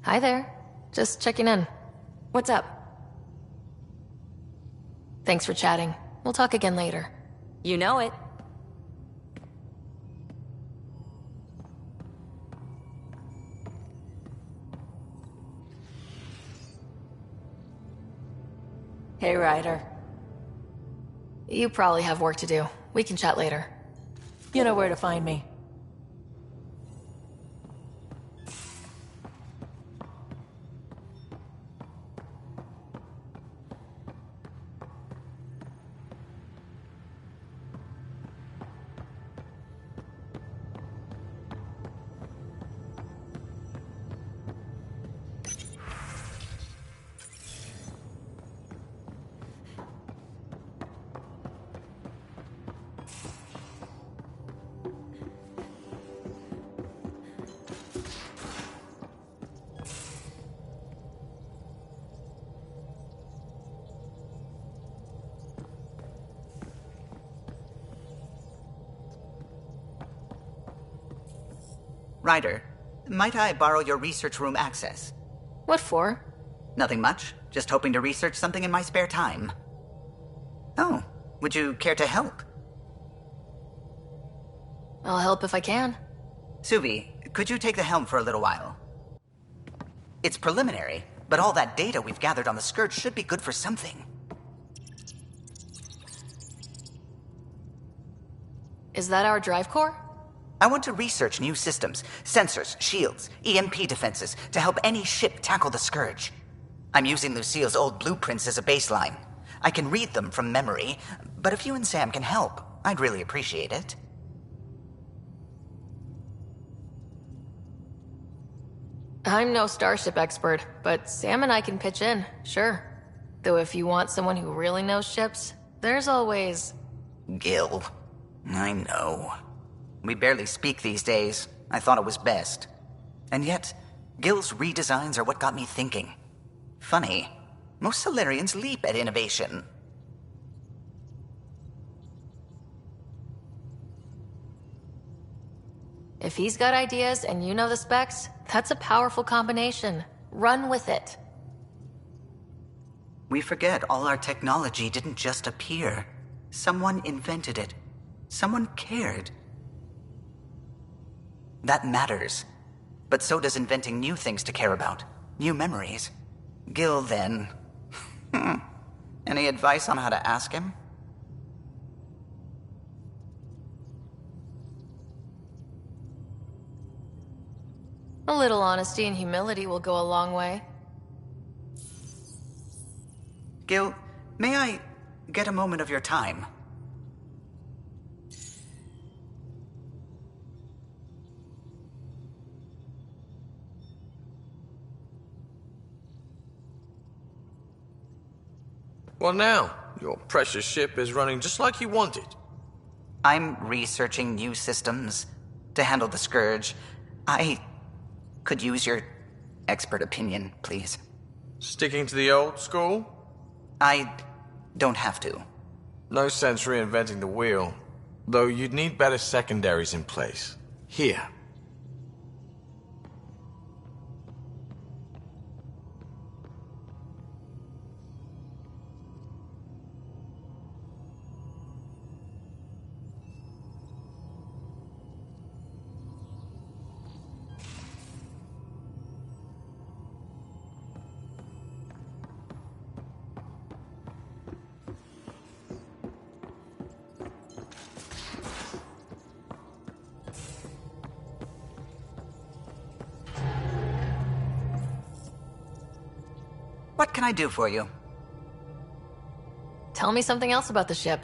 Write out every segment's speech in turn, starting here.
Hi there. Just checking in. What's up? Thanks for chatting. We'll talk again later. You know it. Hey, Ryder. You probably have work to do. We can chat later. You know where to find me. Ryder, might I borrow your research room access? What for? Nothing much. Just hoping to research something in my spare time. Oh, would you care to help? I'll help if I can. Suvi, could you take the helm for a little while? It's preliminary, But all that data we've gathered on the Scourge should be good for something. Is that our drive core? I want to research new systems, sensors, shields, EMP defenses, to help any ship tackle the Scourge. I'm using Lucille's old blueprints as a baseline. I can read them from memory, but if you and Sam can help, I'd really appreciate it. I'm no starship expert, but Sam and I can pitch in, sure. Though if you want someone who really knows ships, there's always... Gil. I know. We barely speak these days. I thought it was best. And yet, Gil's redesigns are what got me thinking. Funny, most Solarians leap at innovation. If he's got ideas and you know the specs, that's a powerful combination. Run with it. We forget all our technology didn't just appear. Someone invented it. Someone cared. That matters. But so does inventing new things to care about. New memories. Gil, then. Any advice on how to ask him? A little honesty and humility will go a long way. Gil, may I get a moment of your time? Well now, your precious ship is running just like you wanted. I'm researching new systems to handle the Scourge. I could use your expert opinion, please. Sticking to the old school? I don't have to. No sense reinventing the wheel. Though you'd need better secondaries in place. Here. What can I do for you? Tell me something else about the ship.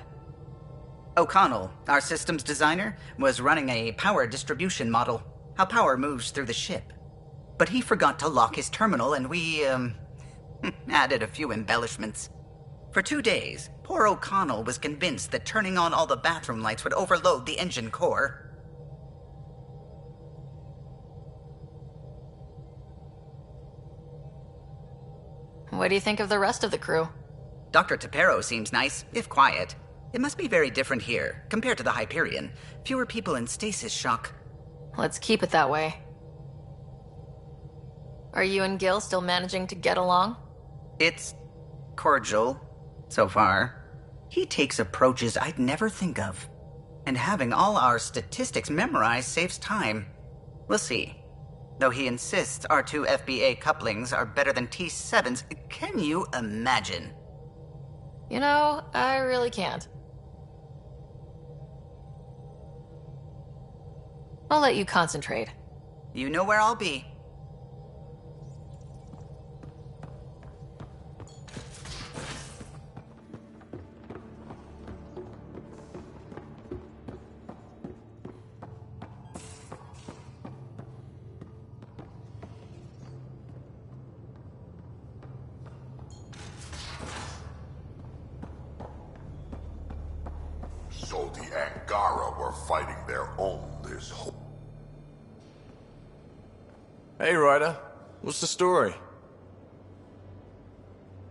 O'Connell, our systems designer, was running a power distribution model, how power moves through the ship. But he forgot to lock his terminal and we, added a few embellishments. For 2 days, poor O'Connell was convinced that turning on all the bathroom lights would overload the engine core. What do you think of the rest of the crew? Dr. Tapero seems nice, if quiet. It must be very different here, compared to the Hyperion. Fewer people in stasis shock. Let's keep it that way. Are you and Gil still managing to get along? It's cordial, so far. He takes approaches I'd never think of. And having all our statistics memorized saves time. We'll see. Though he insists our 2 FBA couplings are better than T7's, can you imagine? You know, I really can't. I'll let you concentrate. You know where I'll be. So the Angara were fighting their own this whole... Hey, Ryder. What's the story?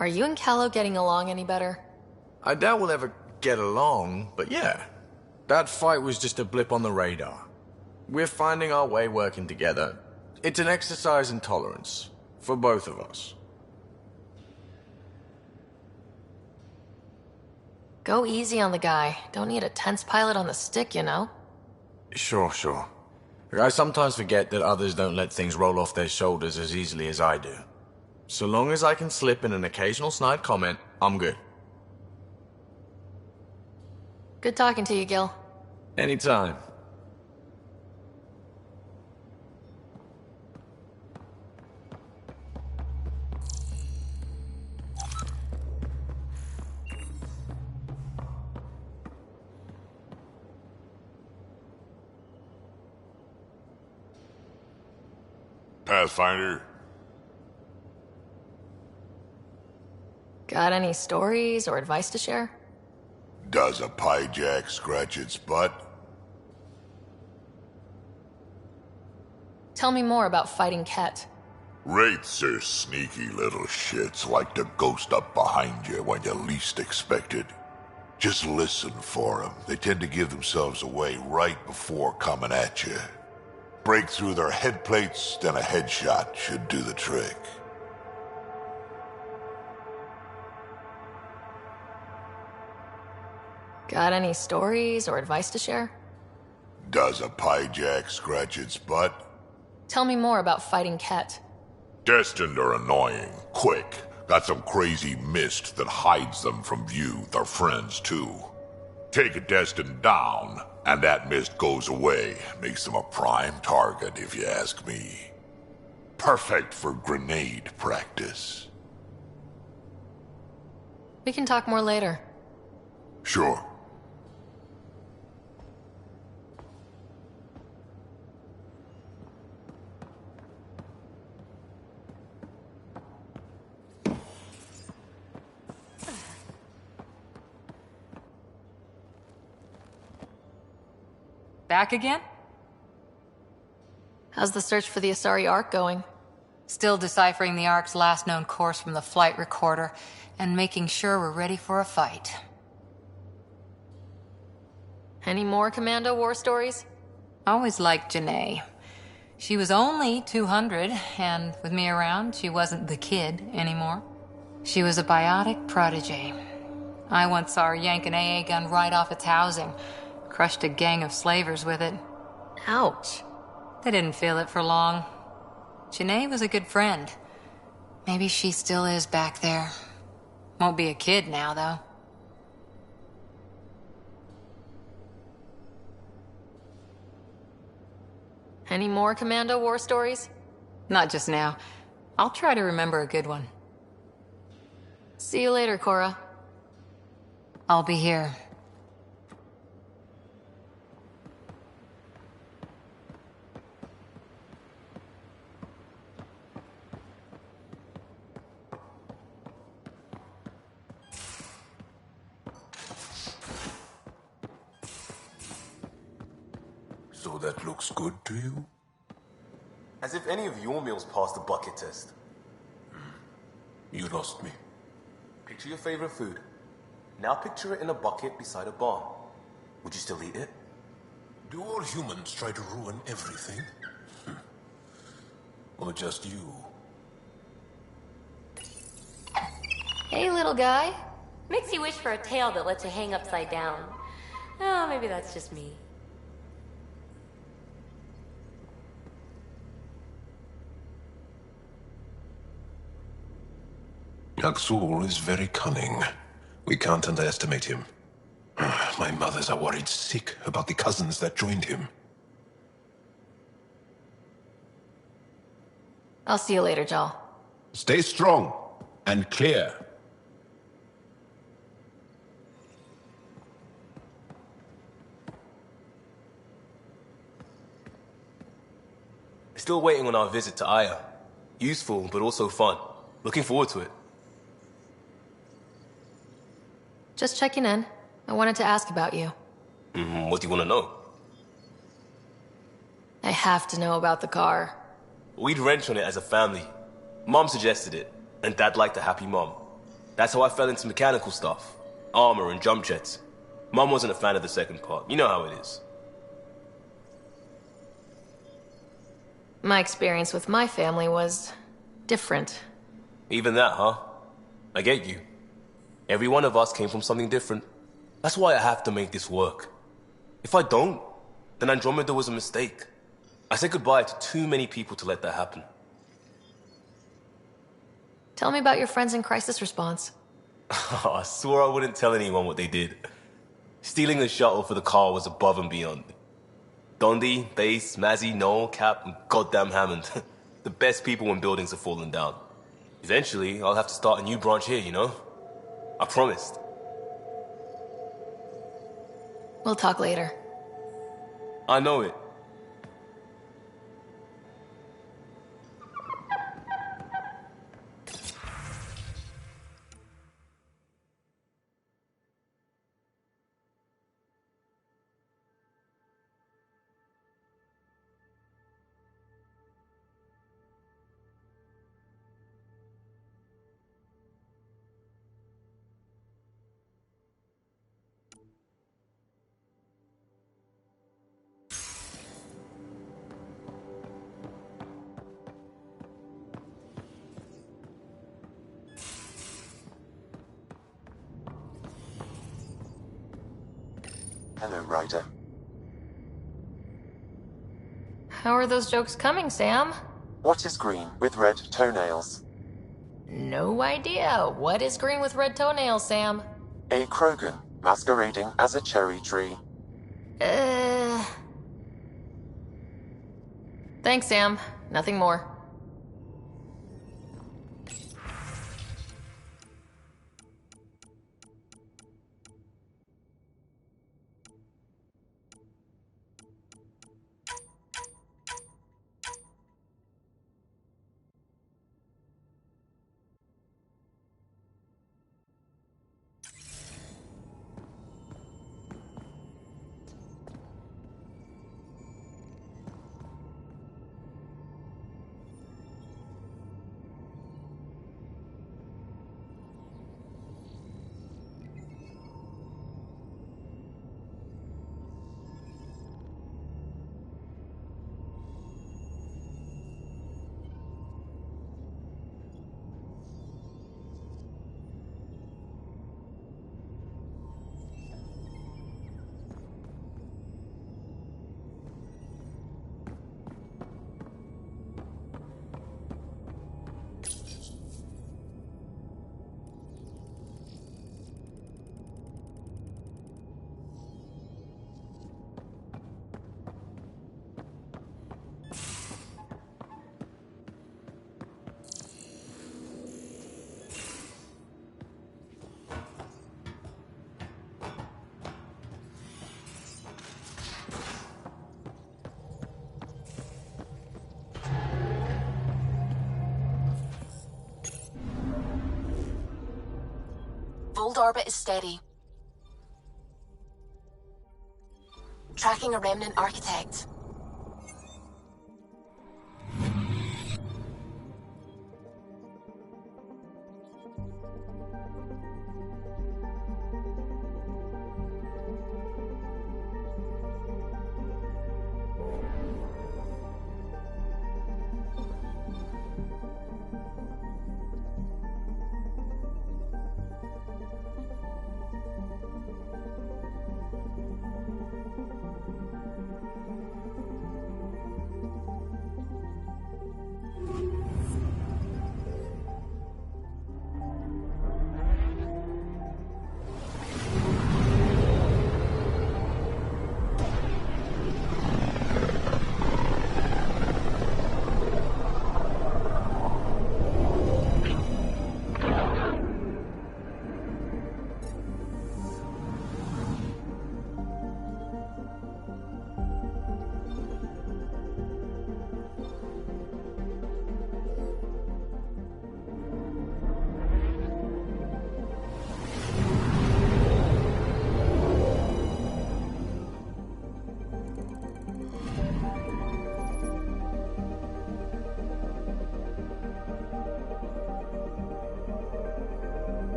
Are you and Callow getting along any better? I doubt we'll ever get along, but yeah. That fight was just a blip on the radar. We're finding our way working together. It's an exercise in tolerance. For both of us. Go easy on the guy. Don't need a tense pilot on the stick, you know? Sure. I sometimes forget that others don't let things roll off their shoulders as easily as I do. So long as I can slip in an occasional snide comment, I'm good. Good talking to you, Gil. Anytime. Pathfinder? Got any stories or advice to share? Does a piejack scratch its butt? Tell me more about fighting Ket. Wraiths are sneaky little shits, like to ghost up behind you when you least expect it. Just listen for them. They tend to give themselves away right before coming at you. Break through their head plates, then a headshot should do the trick. Got any stories or advice to share? Does a piejack scratch its butt? Tell me more about fighting Ket. Destined are annoying, quick. Got some crazy mist that hides them from view, their friends too. Take a Destined down, and that mist goes away. Makes them a prime target, if you ask me. Perfect for grenade practice. We can talk more later. Sure. Back again? How's the search for the Asari Ark going? Still deciphering the Ark's last known course from the flight recorder, and making sure we're ready for a fight. Any more Commando war stories? Always liked Janae. She was only 200, and with me around, she wasn't the kid anymore. She was a biotic protege. I once saw her yank an AA gun right off its housing. Crushed a gang of slavers with it. Ouch. They didn't feel it for long. Janae was a good friend. Maybe she still is back there. Won't be a kid now, though. Any more Commando war stories? Not just now. I'll try to remember a good one. See you later, Cora. I'll be here. So that looks good to you? As if any of your meals passed the bucket test. You lost me. Picture your favorite food. Now picture it in a bucket beside a barn. Would you still eat it? Do all humans try to ruin everything? Or just you? Hey, little guy. Makes you wish for a tail that lets you hang upside down. Oh, maybe that's just me. Yaksul is very cunning. We can't underestimate him. My mothers are worried sick about the cousins that joined him. I'll see you later, Jal. Stay strong and clear. Still waiting on our visit to Aya. Useful, but also fun. Looking forward to it. Just checking in. I wanted to ask about you. What do you want to know? I have to know about the car. We'd wrench on it as a family. Mom suggested it, and Dad liked a happy mom. That's how I fell into mechanical stuff. Armor and jump jets. Mom wasn't a fan of the second part. You know how it is. My experience with my family was different. Even that, huh? I get you. Every one of us came from something different. That's why I have to make this work. If I don't, then Andromeda was a mistake. I said goodbye to too many people to let that happen. Tell me about your friends in crisis response. I swore I wouldn't tell anyone what they did. Stealing the shuttle for the car was above and beyond. Dondi, Base, Mazzy, Noel, Cap, and goddamn Hammond. The best people when buildings are falling down. Eventually, I'll have to start a new branch here, you know? I promised. We'll talk later. I know it. Hello, Ryder. How are those jokes coming, Sam? What is green with red toenails? No idea. What is green with red toenails, Sam? A Krogan masquerading as a cherry tree. Thanks, Sam. Nothing more. Bold orbit is steady. Tracking a remnant architect.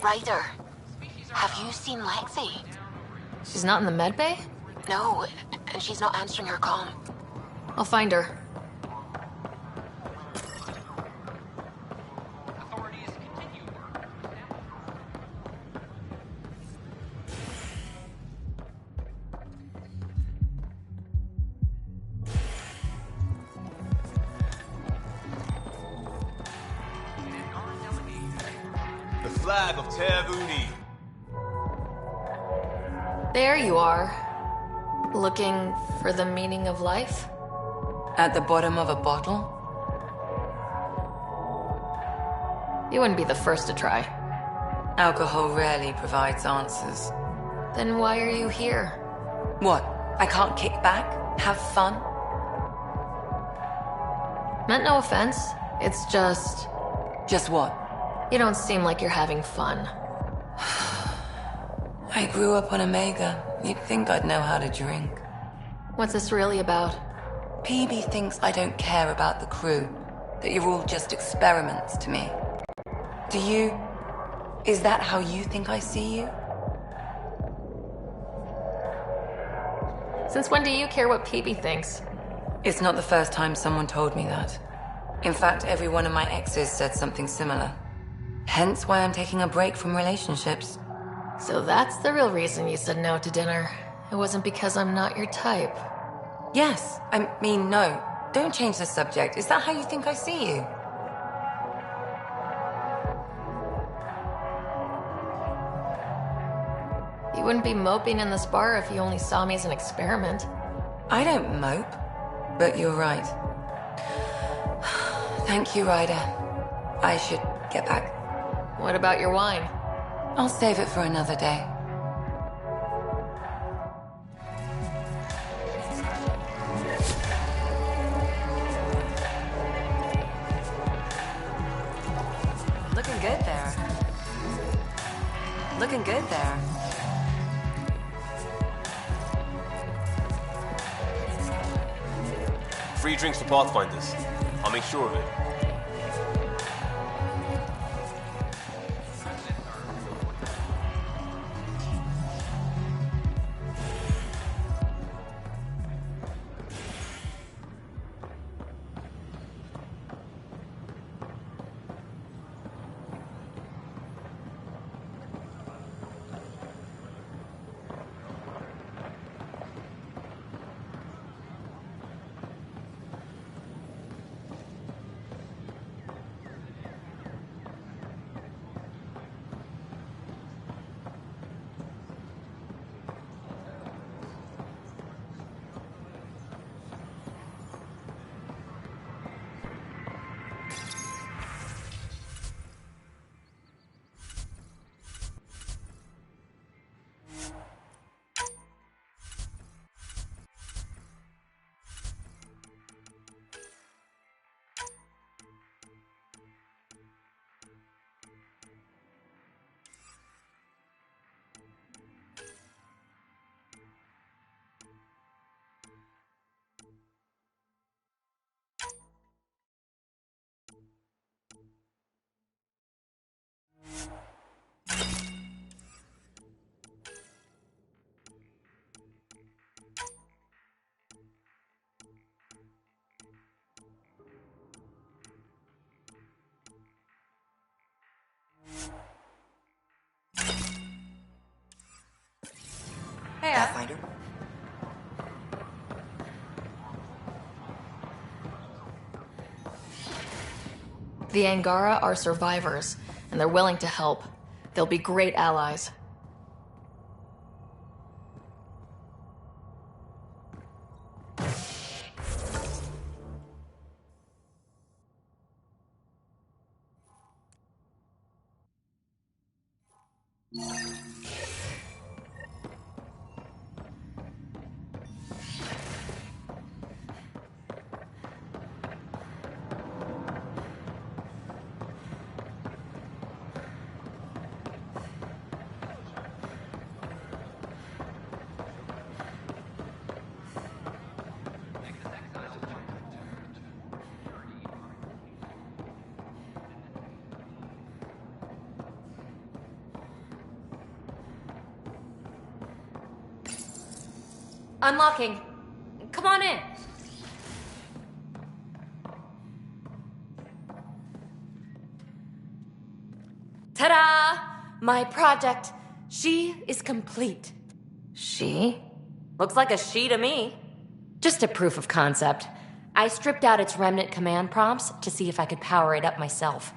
Ryder, have you seen Lexi? She's not in the med bay? No, and she's not answering her comm. I'll find her. The flag of Tervuni. There you are. Looking for the meaning of life? At the bottom of a bottle? You wouldn't be the first to try. Alcohol rarely provides answers. Then why are you here? What? I can't kick back? Have fun? Meant no offense. It's just... Just what? You don't seem like you're having fun. I grew up on Omega. You'd think I'd know how to drink. What's this really about? PB thinks I don't care about the crew. That you're all just experiments to me. Do you? Is that how you think I see you? Since when do you care what PB thinks? It's not the first time someone told me that. In fact, every one of my exes said something similar. Hence why I'm taking a break from relationships. So that's the real reason you said no to dinner. It wasn't because I'm not your type. Yes, I mean, no. Don't change the subject. Is that how you think I see you? You wouldn't be moping in this bar if you only saw me as an experiment. I don't mope, but you're right. Thank you, Ryder. I should get back. What about your wine? I'll save it for another day. Looking good there. Looking good there. Free drinks for Pathfinders. I'll make sure of it. Hey, Pathfinder? The Angara are survivors, and they're willing to help. They'll be great allies. Unlocking. Come on in. Ta-da! My project. She is complete. She? Looks like a she to me. Just a proof of concept. I stripped out its remnant command prompts to see if I could power it up myself.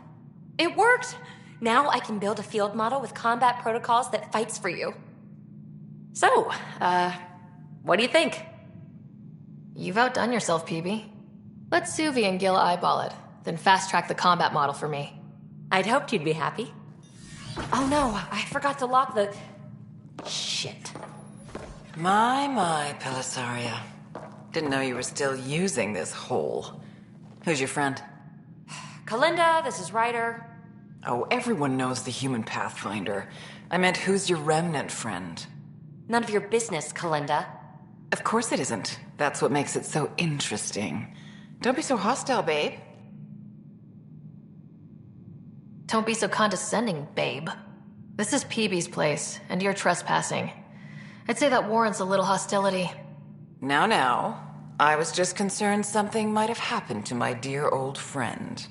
It worked! Now I can build a field model with combat protocols that fights for you. So, what do you think? You've outdone yourself, PB. Let Suvi and Gil eyeball it, then fast-track the combat model for me. I'd hoped you'd be happy. Oh no, I forgot to lock the... Shit. My, Pellisaria. Didn't know you were still using this hole. Who's your friend? Kalinda, this is Ryder. Oh, everyone knows the human Pathfinder. I meant, who's your remnant friend? None of your business, Kalinda. Of course it isn't. That's what makes it so interesting. Don't be so hostile, babe. Don't be so condescending, babe. This is PB's place, and you're trespassing. I'd say that warrants a little hostility. Now. I was just concerned something might have happened to my dear old friend.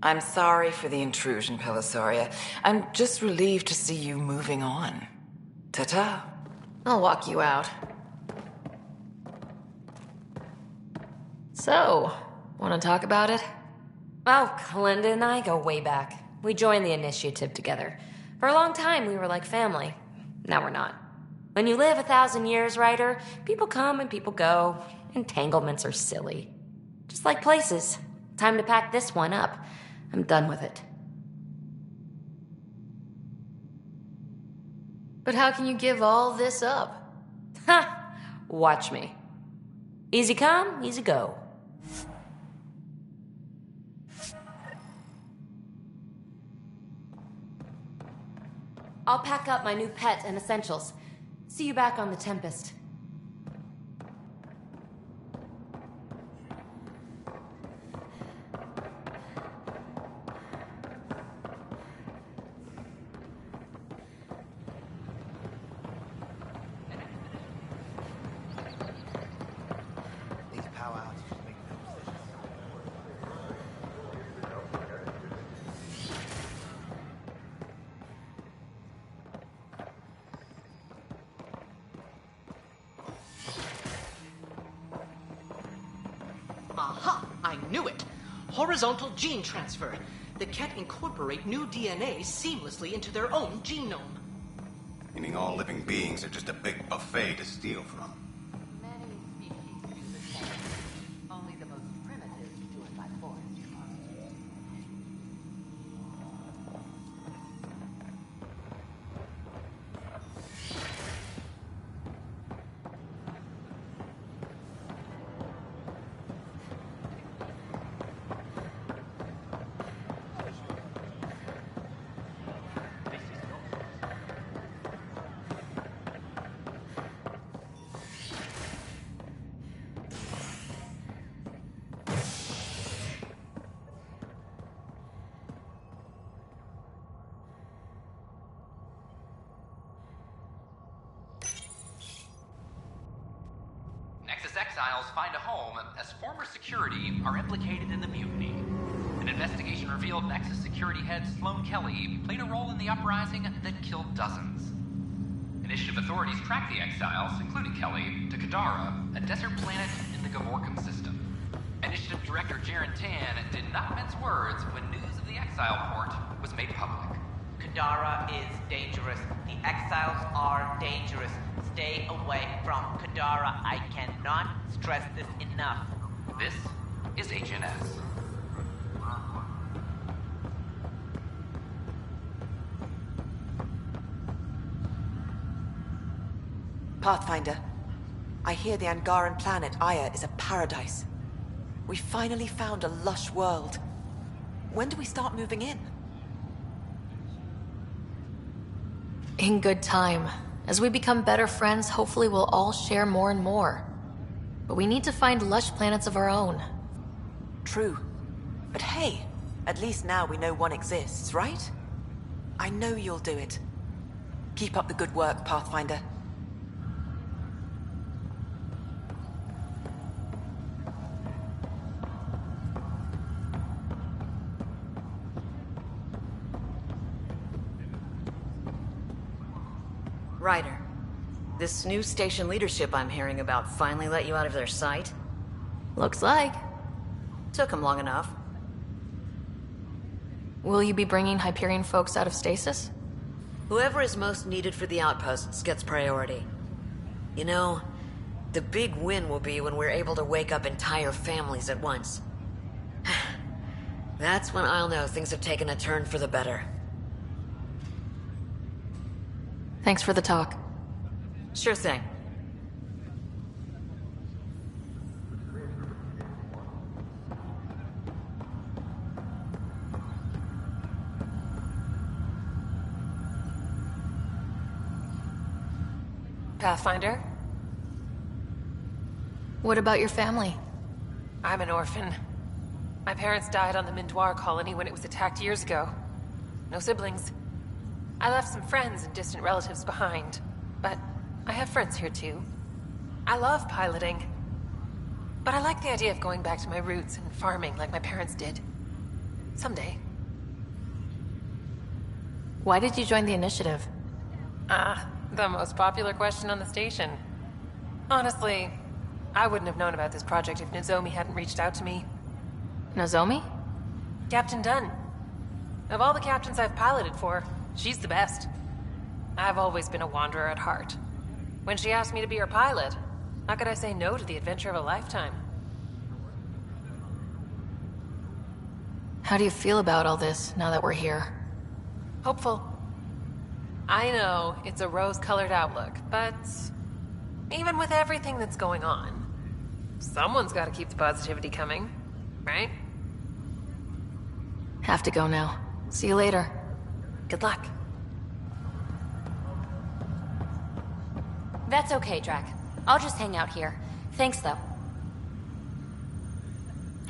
I'm sorry for the intrusion, Pellisaria. I'm just relieved to see you moving on. Ta-ta. I'll walk you out. So, want to talk about it? Oh, Kalinda and I go way back. We joined the initiative together. For a long time, we were like family. Now we're not. When you live 1,000 years, Ryder, people come and people go. Entanglements are silly. Just like places. Time to pack this one up. I'm done with it. But how can you give all this up? Ha! Watch me. Easy come, easy go. I'll pack up my new pet and essentials. See you back on the Tempest. Aha! I knew it! Horizontal gene transfer. The Ket incorporate new DNA seamlessly into their own genome. Meaning all living beings are just a big buffet to steal from. Many species do the same. Only the most primitive do it by force. Exiles find a home as former security are implicated in the mutiny. An investigation revealed Nexus security head Sloan Kelly played a role in the uprising that killed dozens. Initiative authorities tracked the exiles, including Kelly, to Kadara, a desert planet in the Gavorkan system. Initiative Director Jaren Tan did not mince words when news of the exile port was made public. Kadara is dangerous. The exiles are dangerous. Stay away from Kadara. I cannot stress this enough. This is HNS. Pathfinder, I hear the Angaran planet Aya is a paradise. We finally found a lush world. When do we start moving in? In good time. As we become better friends, hopefully we'll all share more and more. But we need to find lush planets of our own. True. But hey, at least now we know one exists, right? I know you'll do it. Keep up the good work, Pathfinder. Ryder, this new station leadership I'm hearing about finally let you out of their sight? Looks like. Took them long enough. Will you be bringing Hyperion folks out of stasis? Whoever is most needed for the outposts gets priority. You know, the big win will be when we're able to wake up entire families at once. That's when I'll know things have taken a turn for the better. Thanks for the talk. Sure thing. Pathfinder? What about your family? I'm an orphan. My parents died on the Mindoir colony when it was attacked years ago. No siblings. I left some friends and distant relatives behind, but I have friends here too. I love piloting, but I like the idea of going back to my roots and farming like my parents did. Someday. Why did you join the initiative? The most popular question on the station. Honestly, I wouldn't have known about this project if Nozomi hadn't reached out to me. Nozomi? Captain Dunn. Of all the captains I've piloted for, she's the best. I've always been a wanderer at heart. When she asked me to be her pilot, how could I say no to the adventure of a lifetime? How do you feel about all this, now that we're here? Hopeful. I know, it's a rose-colored outlook, but even with everything that's going on, someone's gotta keep the positivity coming, right? Have to go now. See you later. Good luck. That's okay, Drac. I'll just hang out here. Thanks, though.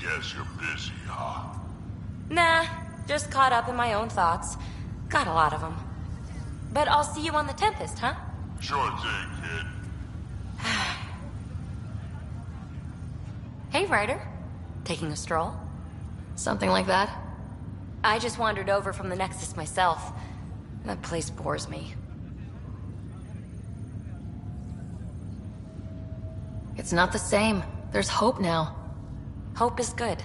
Guess you're busy, huh? Nah, just caught up in my own thoughts. Got a lot of them. But I'll see you on the Tempest, huh? Sure thing, kid. Hey, Ryder. Taking a stroll? Something like that? I just wandered over from the Nexus myself. That place bores me. It's not the same. There's hope now. Hope is good.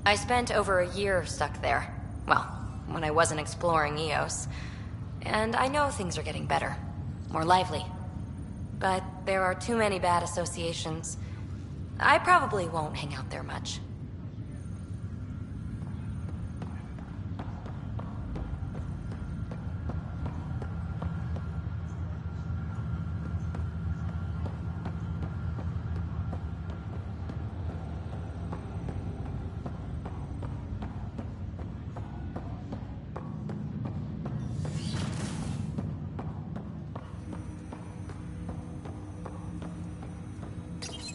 I spent over a year stuck there. Well, when I wasn't exploring Eos. And I know things are getting better. More lively. But there are too many bad associations. I probably won't hang out there much.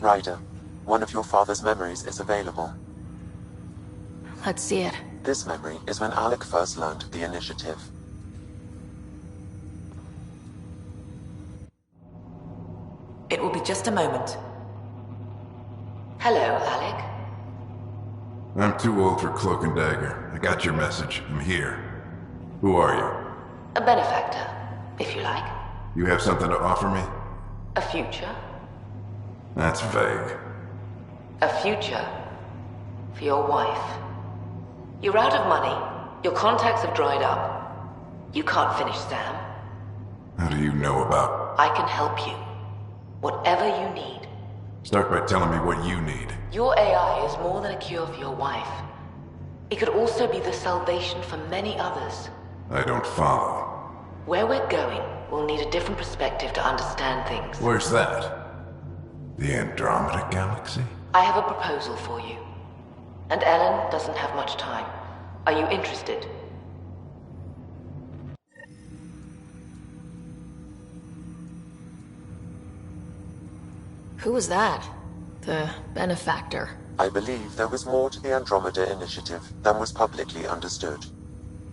Ryder, one of your father's memories is available. Let's see it. This memory is when Alec first learned the initiative. It will be just a moment. Hello, Alec. I'm too old for cloak and dagger. I got your message. I'm here. Who are you? A benefactor, if you like. You have something to offer me? A future. That's vague. A future for your wife. You're out of money. Your contacts have dried up. You can't finish Sam. How do you know about... I can help you. Whatever you need. Start by telling me what you need. Your AI is more than a cure for your wife. It could also be the salvation for many others. I don't follow. Where we're going, we'll need a different perspective to understand things. Where's that? The Andromeda Galaxy? I have a proposal for you. And Ellen doesn't have much time. Are you interested? Who was that? The benefactor. I believe there was more to the Andromeda initiative than was publicly understood.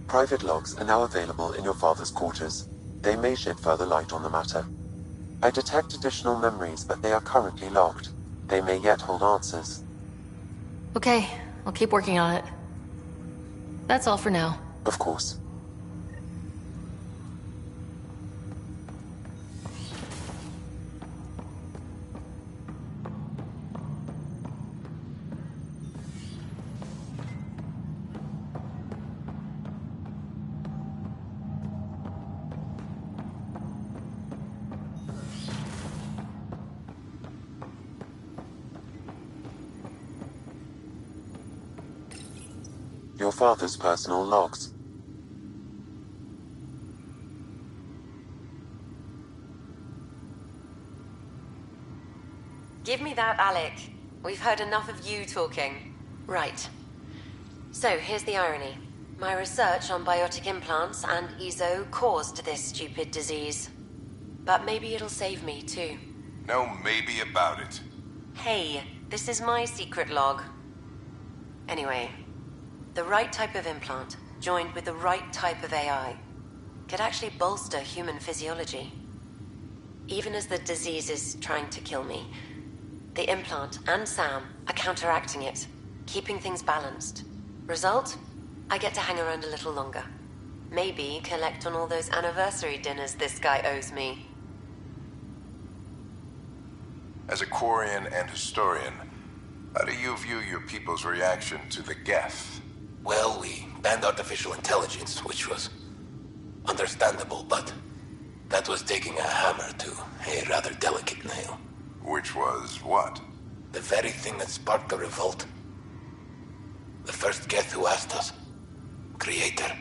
Private logs are now available in your father's quarters. They may shed further light on the matter. I detect additional memories, but they are currently locked. They may yet hold answers. Okay, I'll keep working on it. That's all for now. Of course. Your father's personal logs. Give me that, Alec. We've heard enough of you talking. Right. So, here's the irony. My research on biotic implants and EZO caused this stupid disease. But maybe it'll save me, too. No maybe about it. Hey, this is my secret log. Anyway, the right type of implant, joined with the right type of AI, could actually bolster human physiology. Even as the disease is trying to kill me, the implant and Sam are counteracting it, keeping things balanced. Result? I get to hang around a little longer. Maybe collect on all those anniversary dinners this guy owes me. As a Quarian and historian, how do you view your people's reaction to the Geth? Well, we banned artificial intelligence, which was understandable, but that was taking a hammer to a rather delicate nail. Which was what? The very thing that sparked the revolt. The first Geth who asked us, Creator,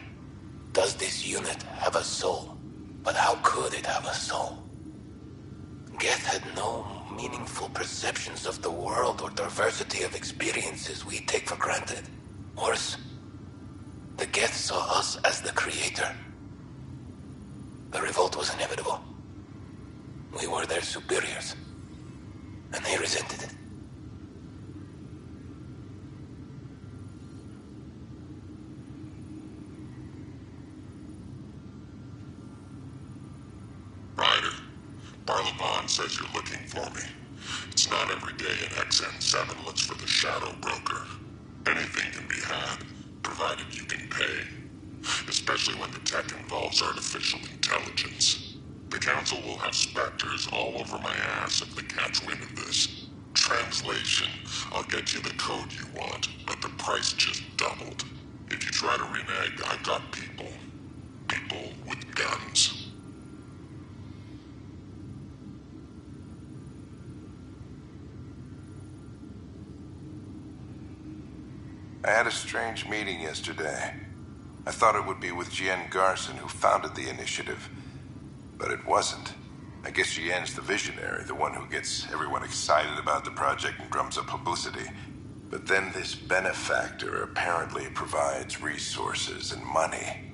does this unit have a soul? But how could it have a soul? Geth had no meaningful perceptions of the world or diversity of experiences we take for granted. Worse, the Geth saw us as the Creator. The revolt was inevitable. We were their superiors, and they resented it. Ryder, Barlevon says you're looking for me. It's not every day an N7 looks for the Shadow Broker. Anything can be had, provided you can pay. Especially when the tech involves artificial intelligence. The Council will have specters all over my ass if they catch wind of this. Translation, I'll get you the code you want, but the price just doubled. If you try to renege, I've got people. People with guns. I had a strange meeting yesterday. I thought it would be with Jien Garson, who founded the initiative. But it wasn't. I guess Jien's the visionary, the one who gets everyone excited about the project and drums up publicity. But then this benefactor apparently provides resources and money.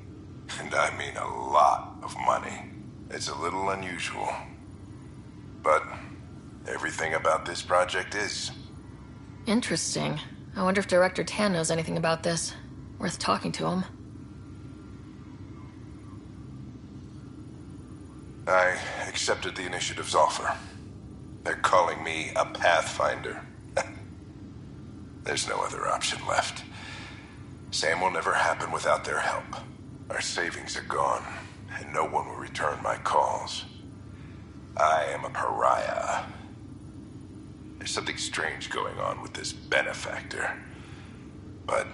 And I mean a lot of money. It's a little unusual. But everything about this project is. Interesting. I wonder if Director Tan knows anything about this. Worth talking to him. I accepted the initiative's offer. They're calling me a Pathfinder. There's no other option left. Sam will never happen without their help. Our savings are gone, and no one will return my calls. I am a pariah. There's something strange going on with this benefactor. But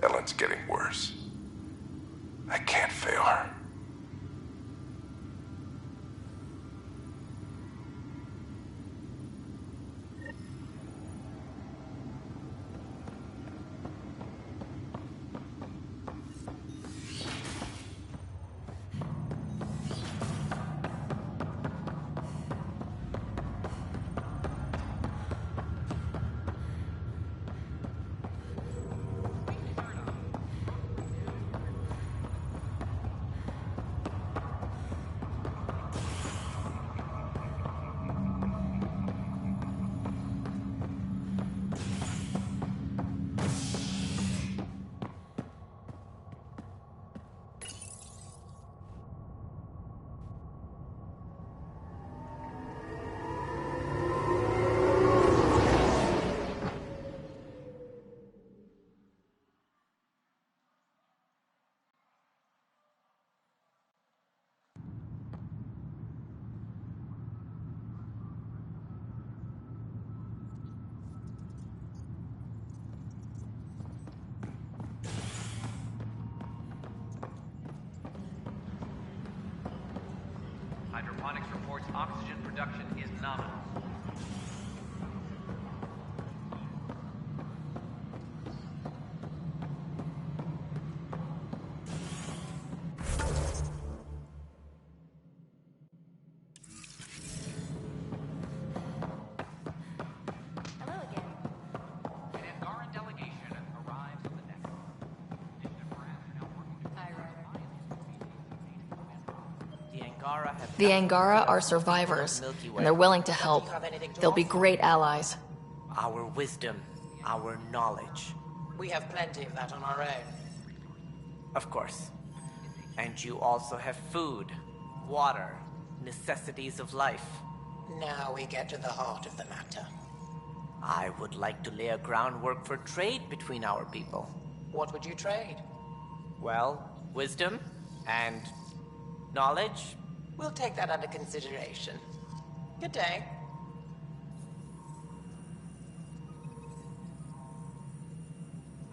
Ellen's getting worse. I can't fail her. Hydroponics reports oxygen production is nominal. The Angara are survivors, and they're willing to help. They'll be great allies. Our wisdom, our knowledge. We have plenty of that on our own. Of course. And you also have food, water, necessities of life. Now we get to the heart of the matter. I would like to lay a groundwork for trade between our people. What would you trade? Well, wisdom and knowledge. We'll take that under consideration. Good day.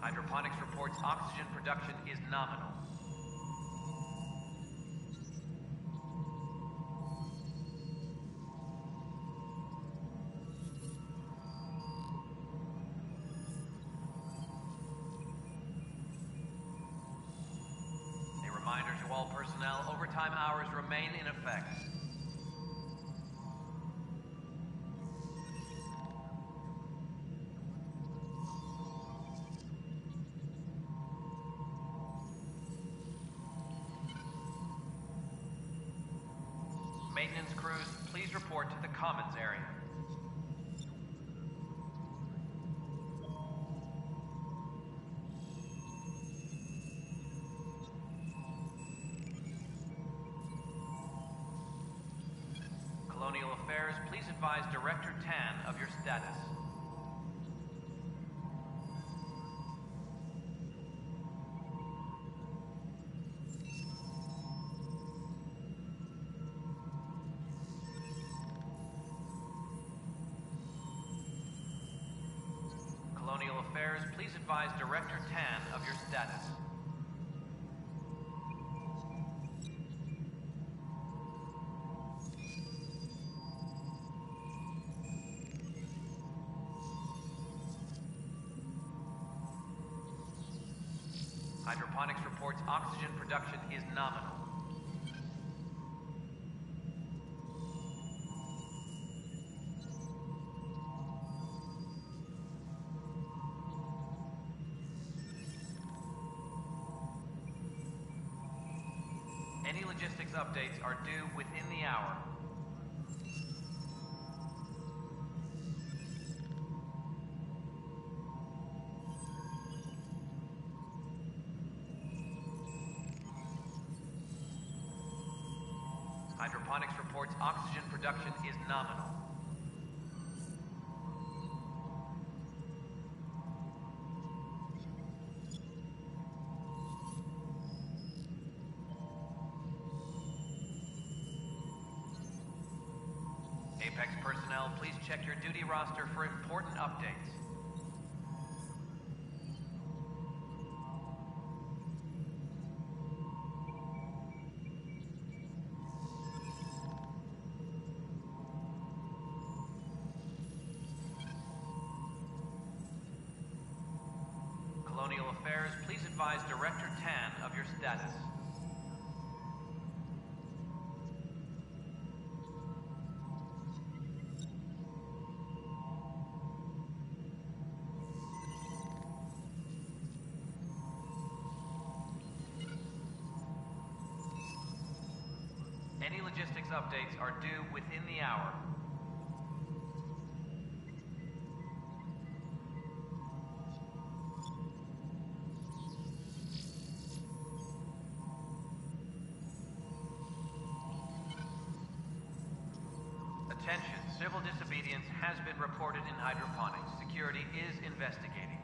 Hydroponics reports oxygen production is nominal. A reminder to all personnel, overtime hours remain in effect. Maintenance crews, please report to the commons area. Colonial Affairs, please advise Director Tan of your status. Colonial Affairs, please advise Director Tan of your status. Hydroponics reports oxygen production is nominal. Any logistics updates are due within the hour. Hydroponics reports oxygen production is nominal. Apex personnel, please check your duty roster for important updates. Colonial Affairs, please advise Director Tan of your status. Any logistics updates are due within the hour. Attention, civil disobedience has been reported in hydroponics. Security is investigating.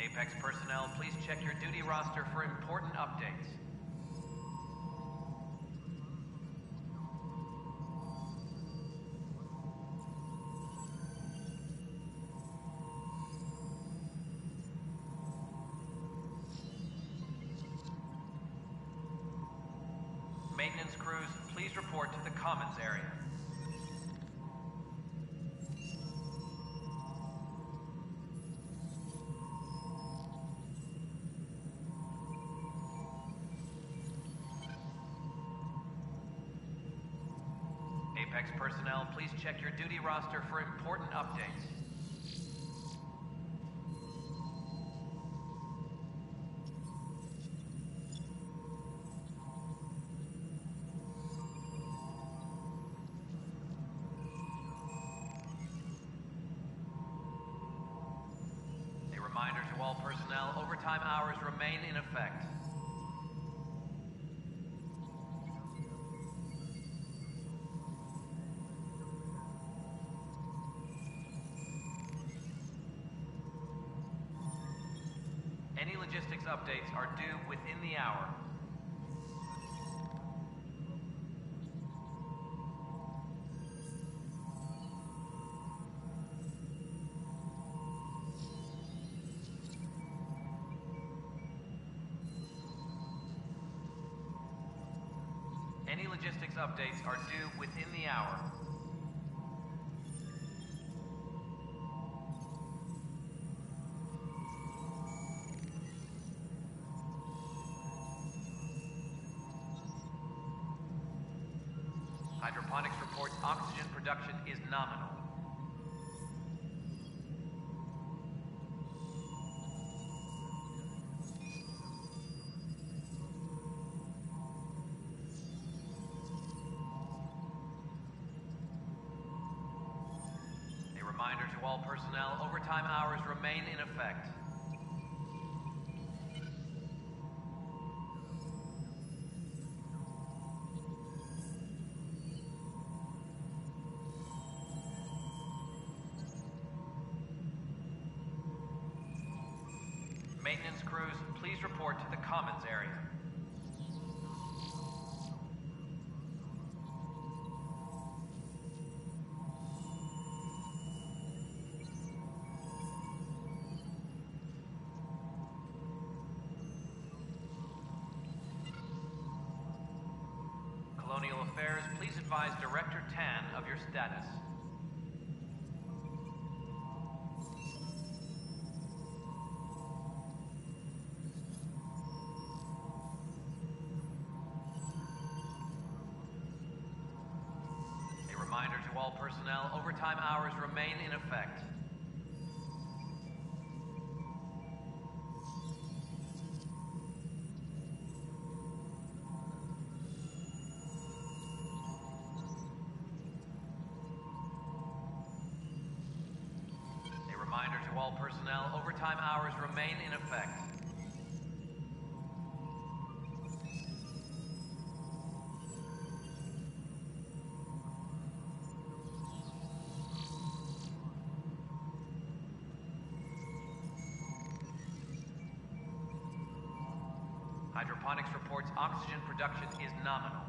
Apex personnel, please check your duty roster for important updates. Maintenance crews, please report to the commons area. Apex personnel, please check your duty roster for important updates. A reminder to all personnel, overtime hours remain in effect. Any logistics updates are due within the hour. Any logistics updates are due within the hour. Hydroponics reports oxygen production is nominal. A reminder to all personnel, overtime hours remain in effect. Maintenance crews, please report to the commons area. Colonial Affairs, please advise Director Tan of your status. A reminder to all personnel, overtime hours remain in effect. A reminder to all personnel, overtime hours remain in effect. Hydroponics reports oxygen production is nominal.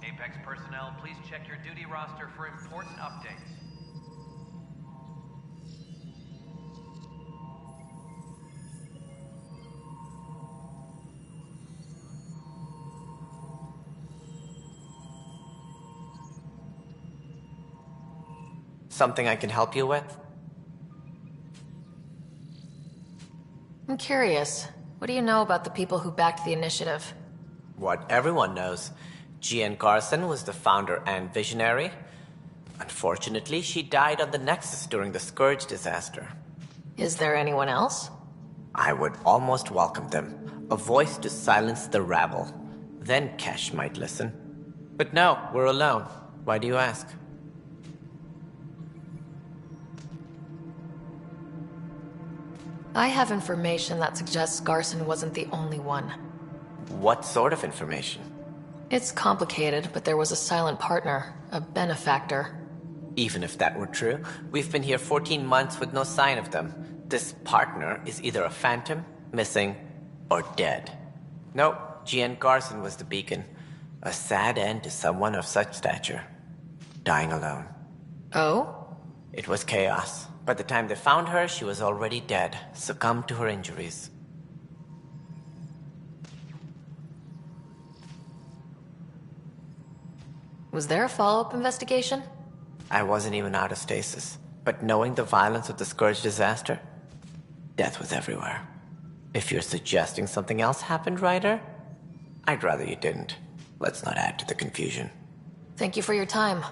Apex personnel, please check your duty roster for important updates. Something I can help you with? I'm curious. What do you know about the people who backed the initiative? What everyone knows. Jean Garson was the founder and visionary. Unfortunately, she died on the Nexus during the Scourge disaster. Is there anyone else? I would almost welcome them. A voice to silence the rabble. Then Kesh might listen. But no, we're alone. Why do you ask? I have information that suggests Garson wasn't the only one. What sort of information? It's complicated, but there was a silent partner, a benefactor. Even if that were true, we've been here 14 months with no sign of them. This partner is either a phantom, missing, or dead. No, Jean Garson was the beacon. A sad end to someone of such stature. Dying alone. Oh? It was chaos. By the time they found her, she was already dead, succumbed to her injuries. Was there a follow-up investigation? I wasn't even out of stasis. But knowing the violence of the Scourge disaster, death was everywhere. If you're suggesting something else happened, Ryder, I'd rather you didn't. Let's not add to the confusion. Thank you for your time.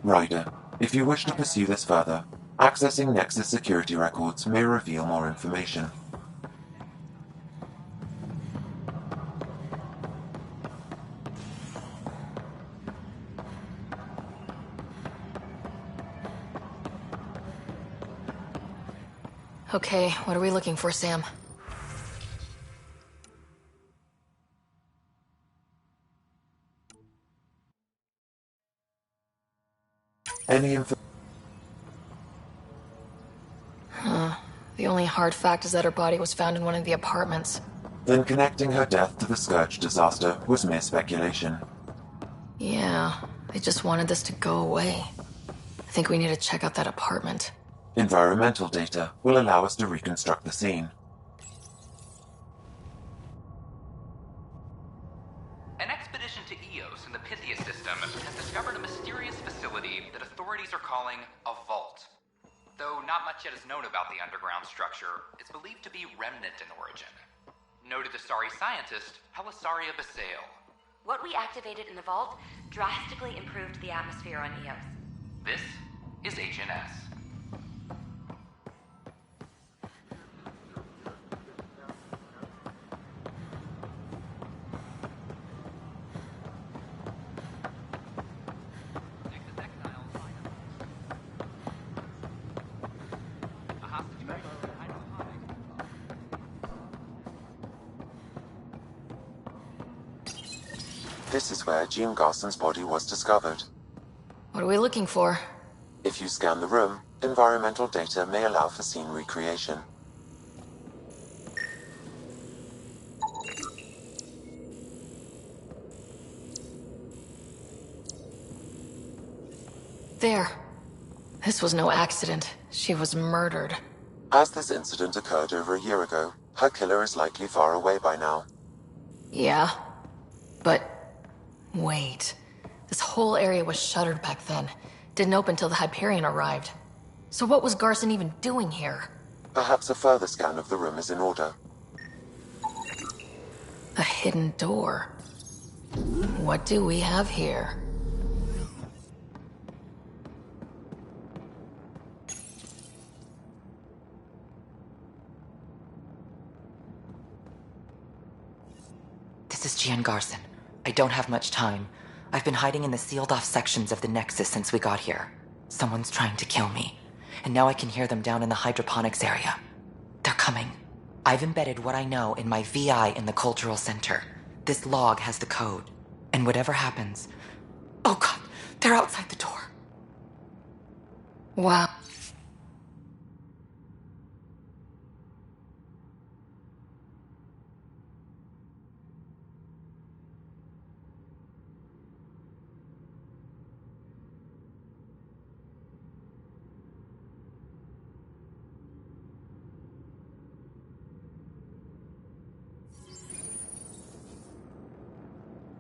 Ryder, if you wish to pursue this further, accessing Nexus security records may reveal more information. Okay, what are we looking for, Sam? Any info? The only hard fact is that her body was found in one of the apartments. Then connecting her death to the Scourge disaster was mere speculation. Yeah, they just wanted this to go away. I think we need to check out that apartment. Environmental data will allow us to reconstruct the scene. An expedition to Eos in the Pythia system has discovered a mysterious facility that authorities are calling a vault. Though not much yet is known about the underground structure, it's believed to be remnant in origin. Noted Asari scientist Helisaria Basale. What we activated in the vault drastically improved the atmosphere on Eos. This is HNS. This is where Jean Garson's body was discovered. What are we looking for? If you scan the room, environmental data may allow for scene recreation. There. This was no accident. She was murdered. As this incident occurred over a year ago, her killer is likely far away by now. Yeah. But... wait. This whole area was shuttered back then. Didn't open till the Hyperion arrived. So what was Garson even doing here? Perhaps a further scan of the room is in order. A hidden door. What do we have here? This is Gian Garson. I don't have much time. I've been hiding in the sealed-off sections of the Nexus since we got here. Someone's trying to kill me, and now I can hear them down in the hydroponics area. They're coming. I've embedded what I know in my VI in the Cultural Center. This log has the code, and whatever happens... Oh god, they're outside the door. Wow.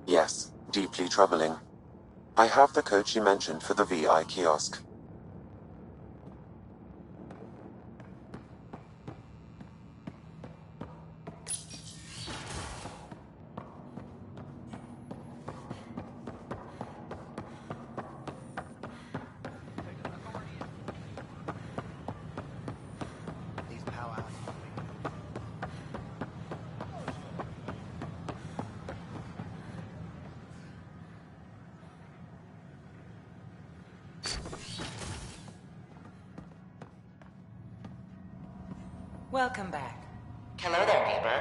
Yes, deeply troubling. I have the code she mentioned for the VI kiosk. Welcome back. Hello there, neighbor.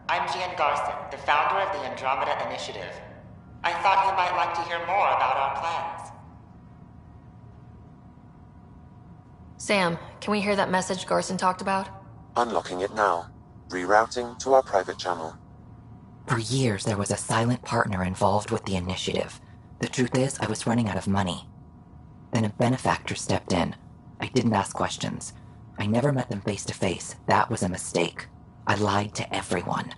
I'm Gian Garson, the founder of the Andromeda Initiative. I thought you might like to hear more about our plans. Sam, can we hear that message Garson talked about? Unlocking it now. Rerouting to our private channel. For years, there was a silent partner involved with the initiative. The truth is, I was running out of money. Then a benefactor stepped in. I didn't ask questions. I never met them face to face. That was a mistake. I lied to everyone.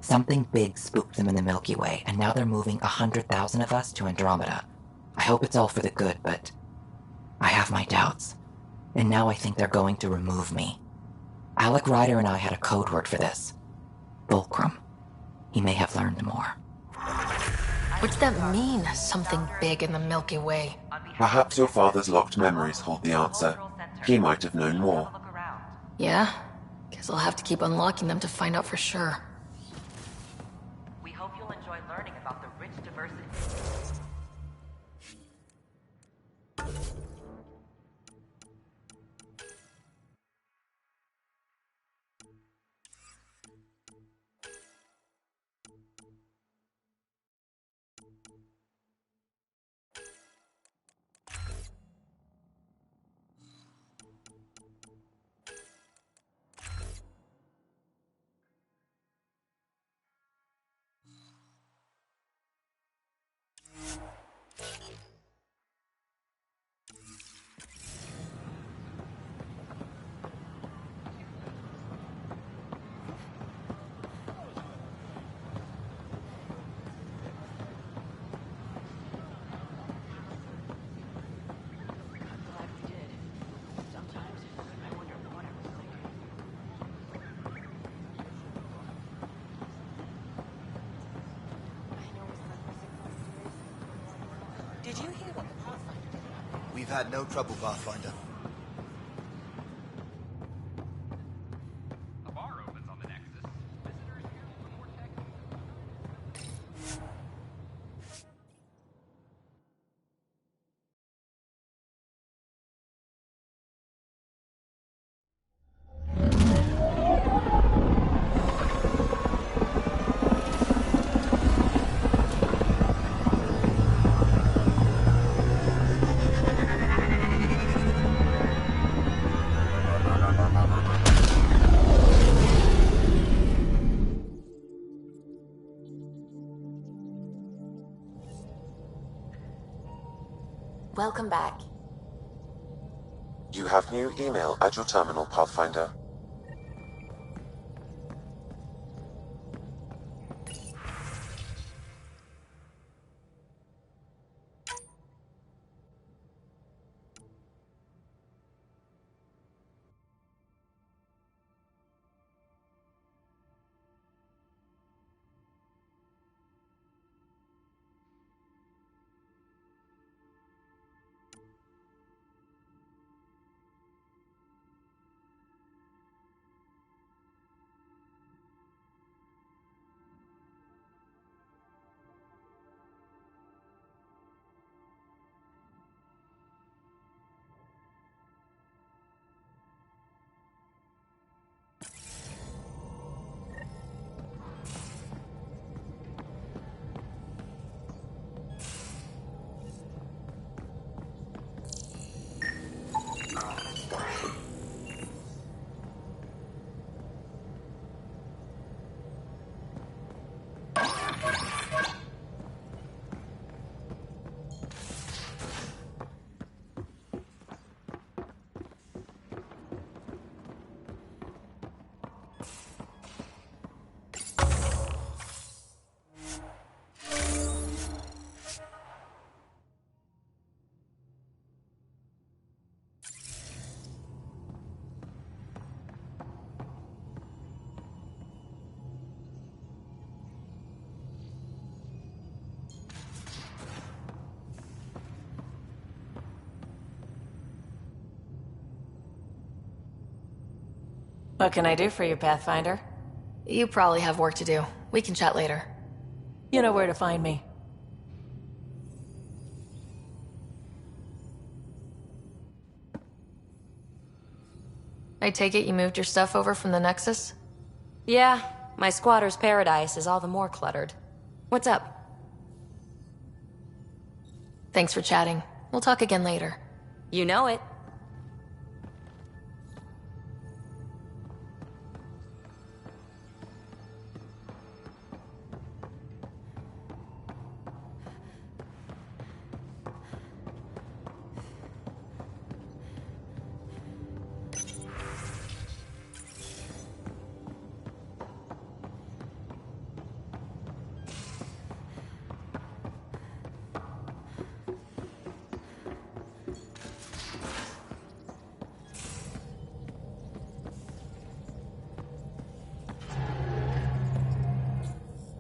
Something big spooked them in the Milky Way, and now they're moving 100,000 of us to Andromeda. I hope it's all for the good, but I have my doubts. And now I think they're going to remove me. Alec, Ryder, and I had a code word for this. Fulcrum. He may have learned more. What's that mean, something big in the Milky Way? Perhaps your father's locked memories hold the answer. He might have known more. Yeah? Guess I'll have to keep unlocking them to find out for sure. We hope you'll enjoy learning about the rich diversity. Did you hear what the Pathfinder did? We've had no trouble, Pathfinder. A bar opens on the Nexus. Visitors here for more tech. Welcome back. You have new email at your terminal, Pathfinder. What can I do for you, Pathfinder? You probably have work to do. We can chat later. You know where to find me. I take it you moved your stuff over from the Nexus? Yeah, my squatter's paradise is all the more cluttered. What's up? Thanks for chatting. We'll talk again later. You know it.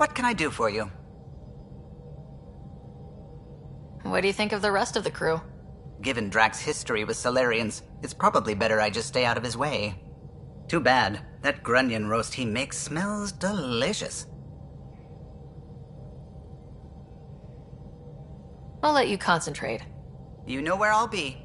What can I do for you? What do you think of the rest of the crew? Given Drax's history with Solarians, it's probably better I just stay out of his way. Too bad. That grunion roast he makes smells delicious. I'll let you concentrate. You know where I'll be.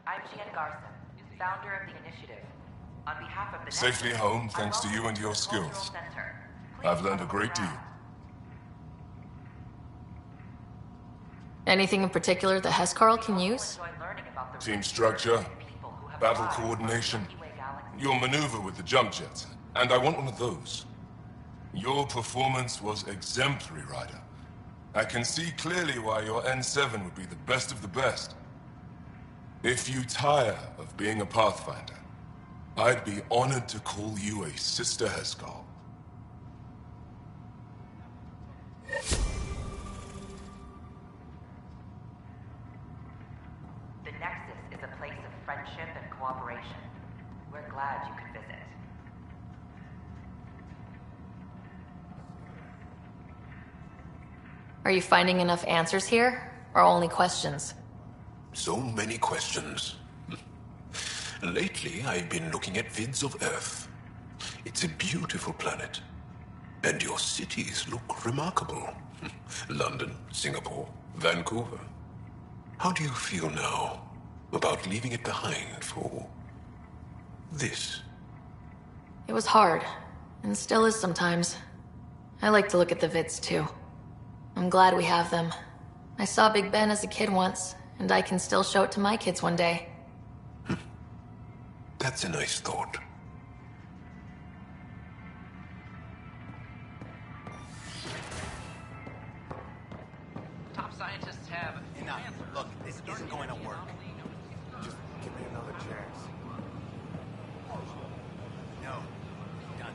I'm Gian Garson, founder of the initiative. On behalf of the Safely home thanks to you and your skills. I've learned a great deal. Anything in particular that Hescarl can use? Team structure, battle coordination, your maneuver with the jump jets, and I want one of those. Your performance was exemplary, Ryder. I can see clearly why your N7 would be the best of the best. If you tire of being a Pathfinder, I'd be honored to call you a Sister Hescarl. The Nexus is a place of friendship and cooperation. We're glad you could visit. Are you finding enough answers here, or only questions? So many questions. Lately, I've been looking at vids of Earth. It's a beautiful planet. And your cities look remarkable. London, Singapore, Vancouver. How do you feel now about leaving it behind for this? It was hard, and still is sometimes. I like to look at the vids too. I'm glad we have them. I saw Big Ben as a kid once, and I can still show it to my kids one day. That's a nice thought. Top scientists have enough. Look, this isn't going to work. Just give me another chance. No. Done.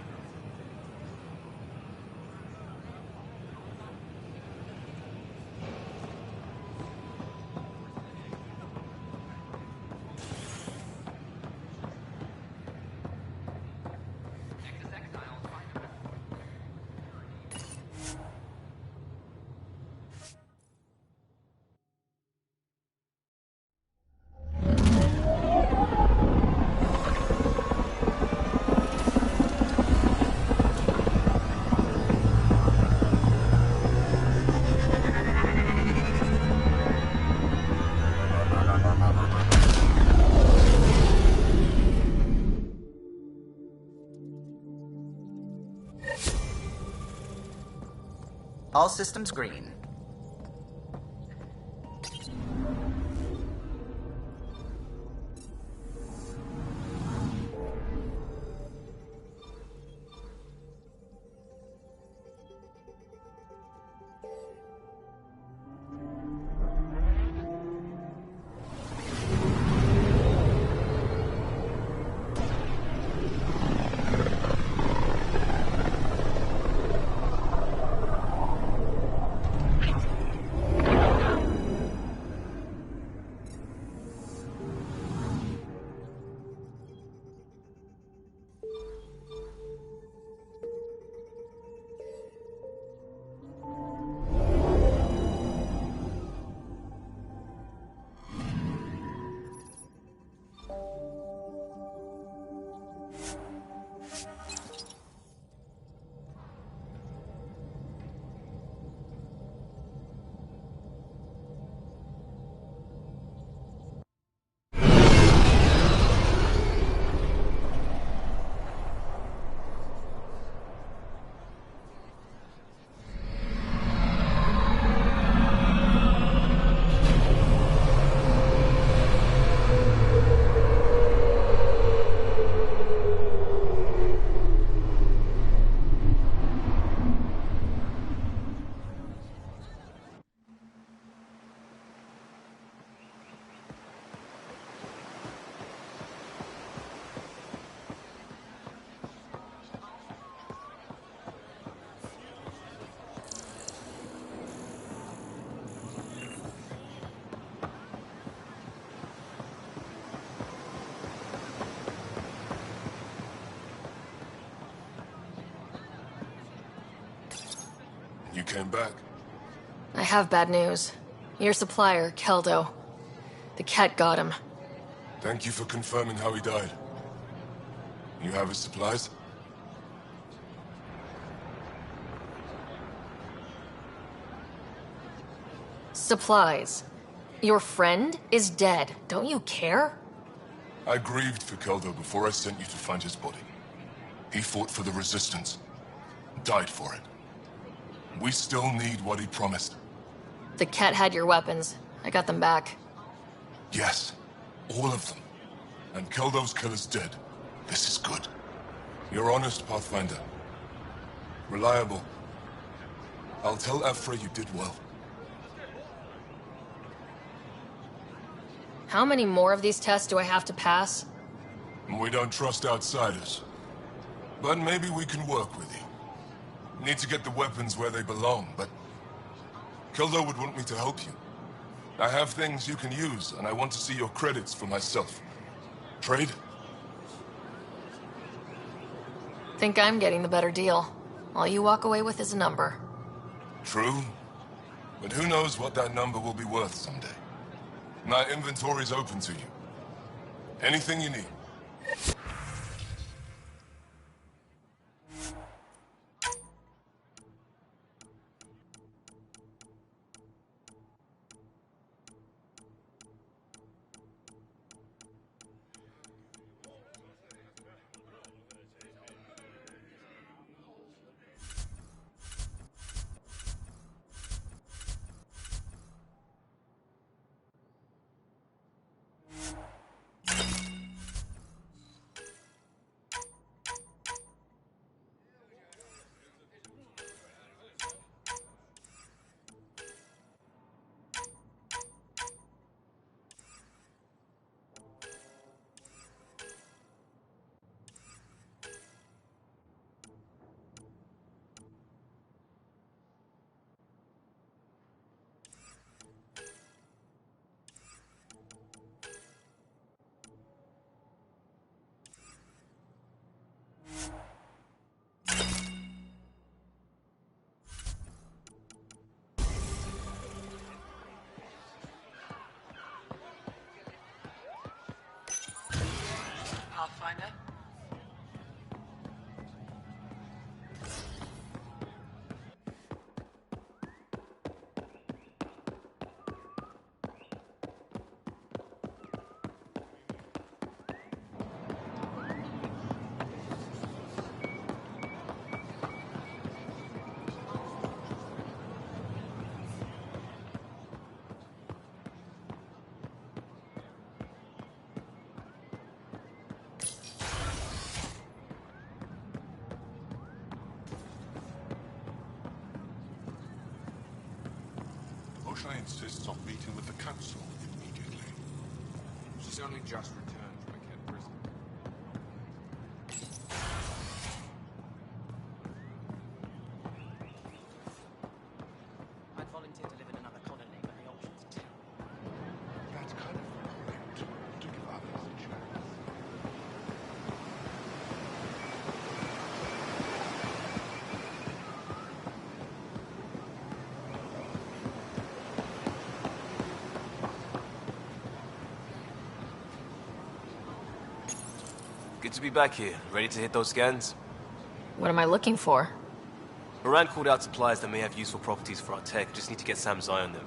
All systems green. You came back. I have bad news. Your supplier, Keldo. The cat got him. Thank you for confirming how he died. You have his supplies? Supplies. Your friend is dead. Don't you care? I grieved for Keldo before I sent you to find his body. He fought for the Resistance. Died for it. We still need what he promised. The cat had your weapons. I got them back. Yes. All of them. And Keldo's killer's dead. This is good. You're honest, Pathfinder. Reliable. I'll tell Ephra you did well. How many more of these tests do I have to pass? We don't trust outsiders. But maybe we can work with you. Need to get the weapons where they belong, but... Keldo would want me to help you. I have things you can use, and I want to see your credits for myself. Trade? Think I'm getting the better deal. All you walk away with is a number. True. But who knows what that number will be worth someday. My inventory's open to you. Anything you need. Pathfinder? Osha insists on meeting with the council immediately. She's only just returned from a Kent prison. I'd volunteer to live in another colony, but the option's terrible. That's kind of rude to give others a chance. Good to be back here. Ready to hit those scans? What am I looking for? Moran called out supplies that may have useful properties for our tech. Just need to get Sam's eye on them.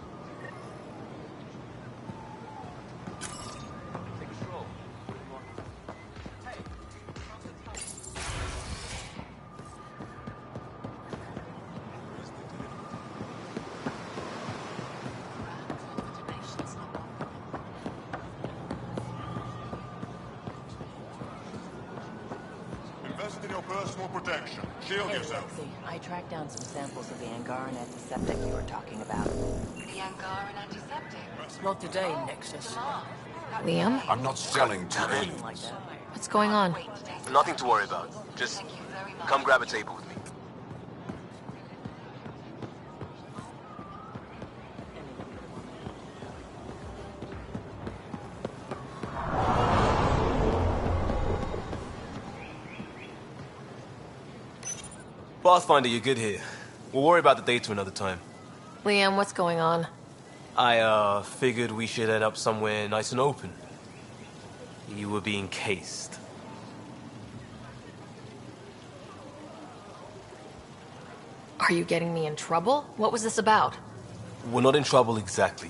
Invest in your personal protection. Shield yourself. I tracked down some samples of the Angaran antiseptic you were talking about. The Angaran antiseptic? Not today, Nexus. Liam? I'm not selling to anyone. What's going on? Nothing to worry about. Just come grab a table with me. Pathfinder, you're good here. We'll worry about the data another time. Liam, what's going on? I, figured we should head up somewhere nice and open. You were being cased. Are you getting me in trouble? What was this about? We're not in trouble exactly,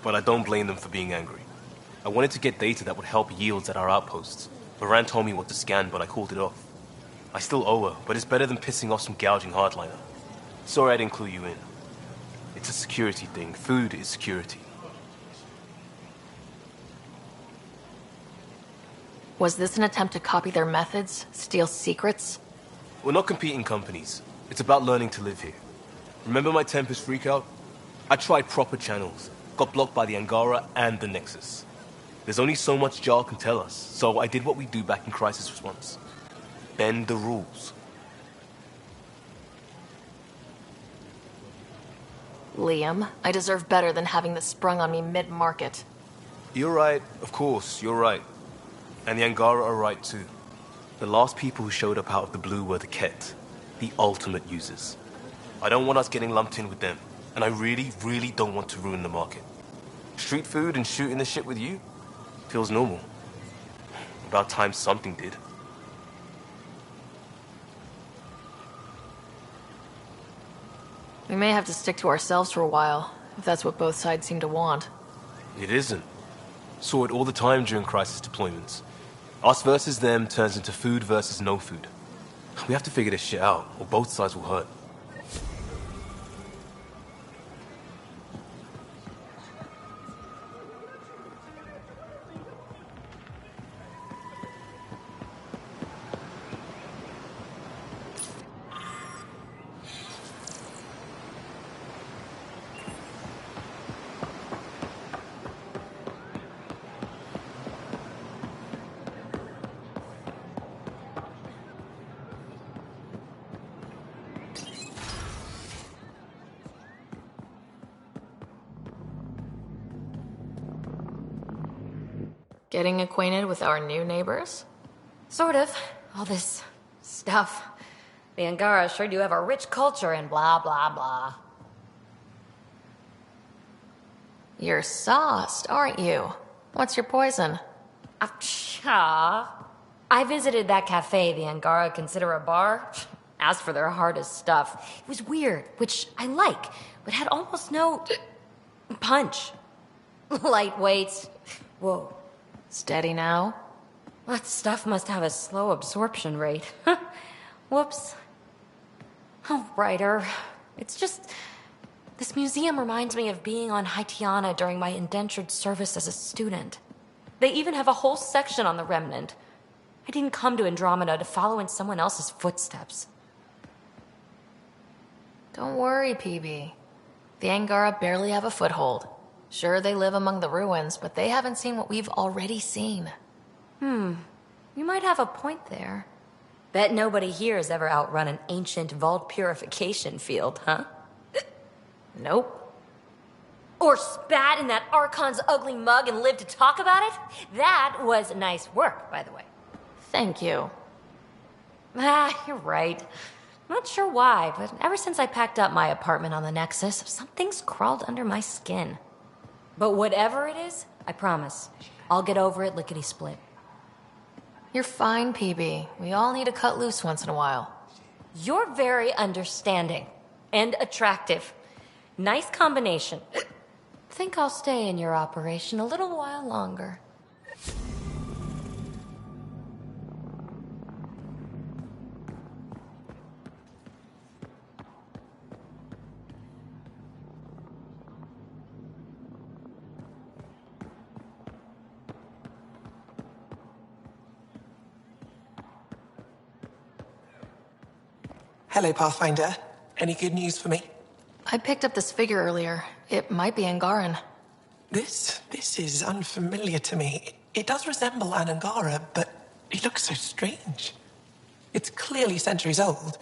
but I don't blame them for being angry. I wanted to get data that would help yields at our outposts. Moran told me what to scan, but I called it off. I still owe her, but it's better than pissing off some gouging hardliner. Sorry I didn't clue you in. It's a security thing. Food is security. Was this an attempt to copy their methods? Steal secrets? We're not competing companies. It's about learning to live here. Remember my Tempest freakout? I tried proper channels. Got blocked by the Angara and the Nexus. There's only so much Jarl can tell us, so I did what we do back in crisis response. Bend the rules. Liam, I deserve better than having this sprung on me mid-market. You're right, of course, you're right. And the Angara are right too. The last people who showed up out of the blue were the Ket, the ultimate users. I don't want us getting lumped in with them, and I really, really don't want to ruin the market. Street food and shooting the shit with you feels normal. About time something did. We may have to stick to ourselves for a while, if that's what both sides seem to want. It isn't. Saw it all the time during crisis deployments. Us versus them turns into food versus no food. We have to figure this shit out, or both sides will hurt. Getting acquainted with our new neighbors? Sort of. All this stuff. The Angara sure do have a rich culture and blah, blah, blah. You're sauced, aren't you? What's your poison? I visited that cafe the Angara consider a bar. Asked for their hardest stuff. It was weird, which I like, but had almost no punch. Lightweight. Whoa. Steady now? That stuff must have a slow absorption rate. Whoops. Oh, Ryder. It's just... This museum reminds me of being on Haitiana during my indentured service as a student. They even have a whole section on the Remnant. I didn't come to Andromeda to follow in someone else's footsteps. Don't worry, PB. The Angara barely have a foothold. Sure, they live among the ruins, but they haven't seen what we've already seen. You might have a point there. Bet nobody here has ever outrun an ancient vault purification field, huh? Nope. Or spat in that Archon's ugly mug and lived to talk about it? That was nice work, by the way. Thank you. You're right. Not sure why, but ever since I packed up my apartment on the Nexus, something's crawled under my skin. But whatever it is, I promise, I'll get over it lickety-split. You're fine, PB. We all need to cut loose once in a while. You're very understanding and attractive. Nice combination. Think I'll stay in your operation a little while longer. Hello, Pathfinder. Any good news for me? I picked up this figure earlier. It might be Angaran. This is unfamiliar to me. It does resemble an Angara, but it looks so strange. It's clearly centuries old.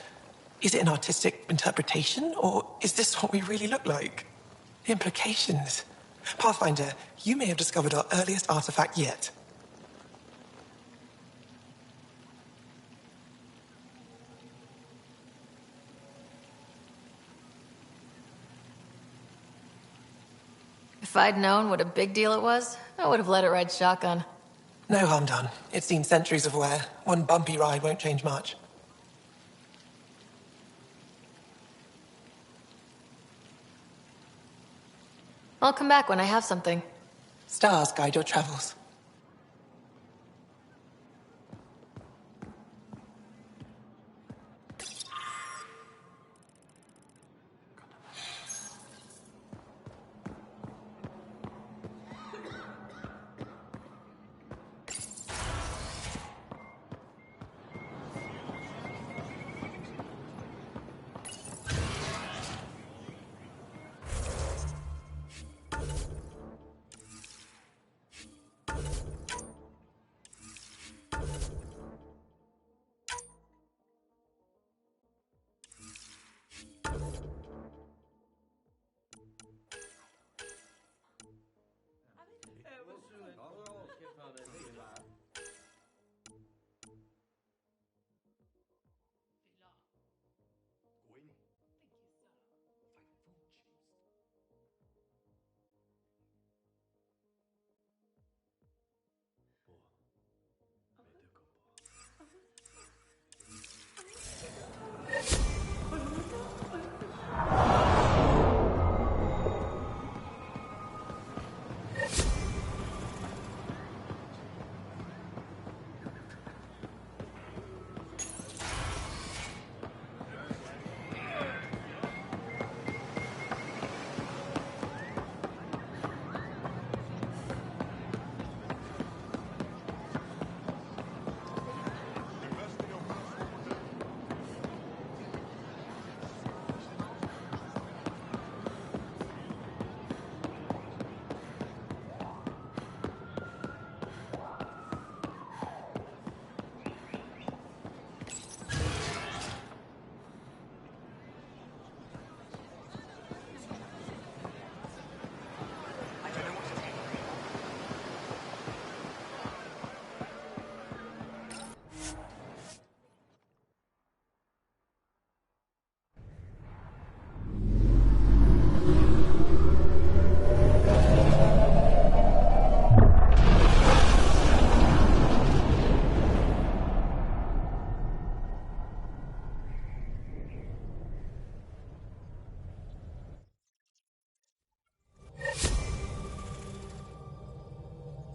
Is it an artistic interpretation, or is this what we really look like? Implications. Pathfinder, you may have discovered our earliest artifact yet. If I'd known what a big deal it was, I would have let it ride shotgun. No harm done. It's seen centuries of wear. One bumpy ride won't change much. I'll come back when I have something. Stars guide your travels.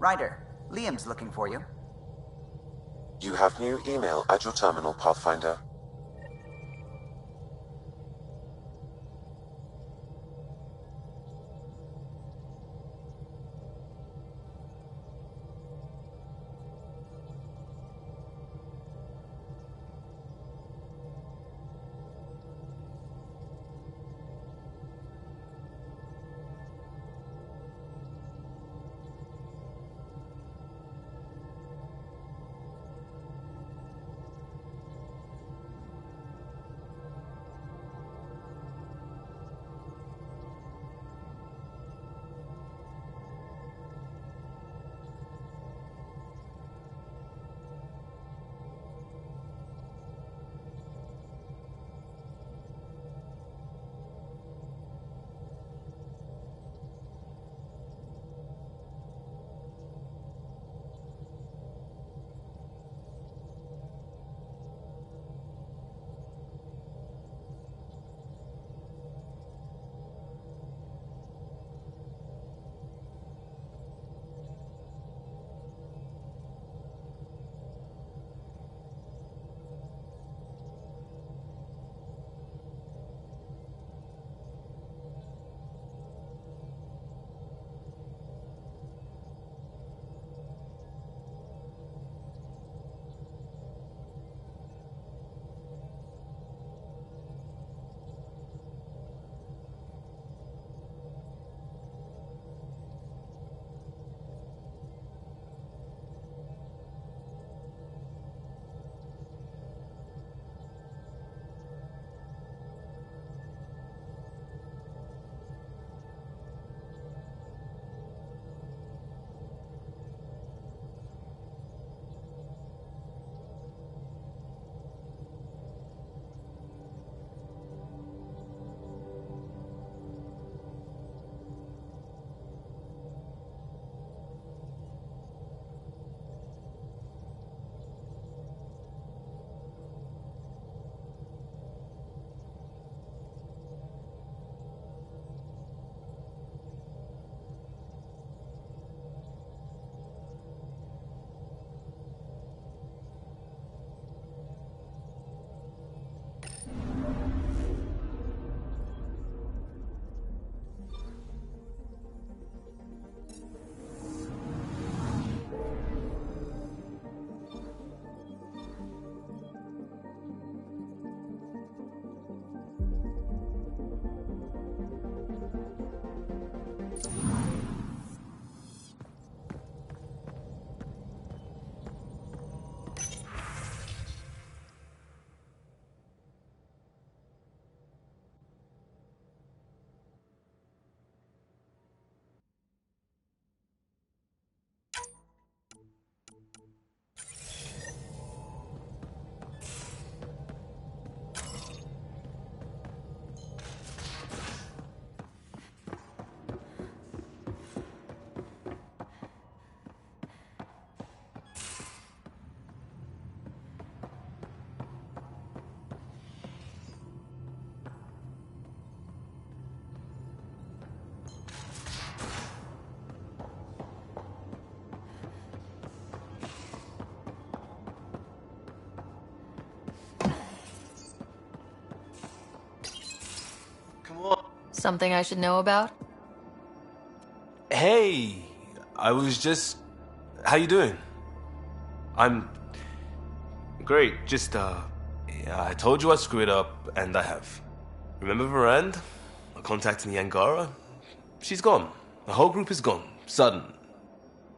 Ryder, Liam's looking for you. You have new email at your terminal, Pathfinder. Something I should know about? Hey, I was just... How you doing? I'm... Great, just, yeah, I told you I screwed up, and I have. Remember Varand? I contacted the Angara? She's gone. The whole group is gone. Sudden.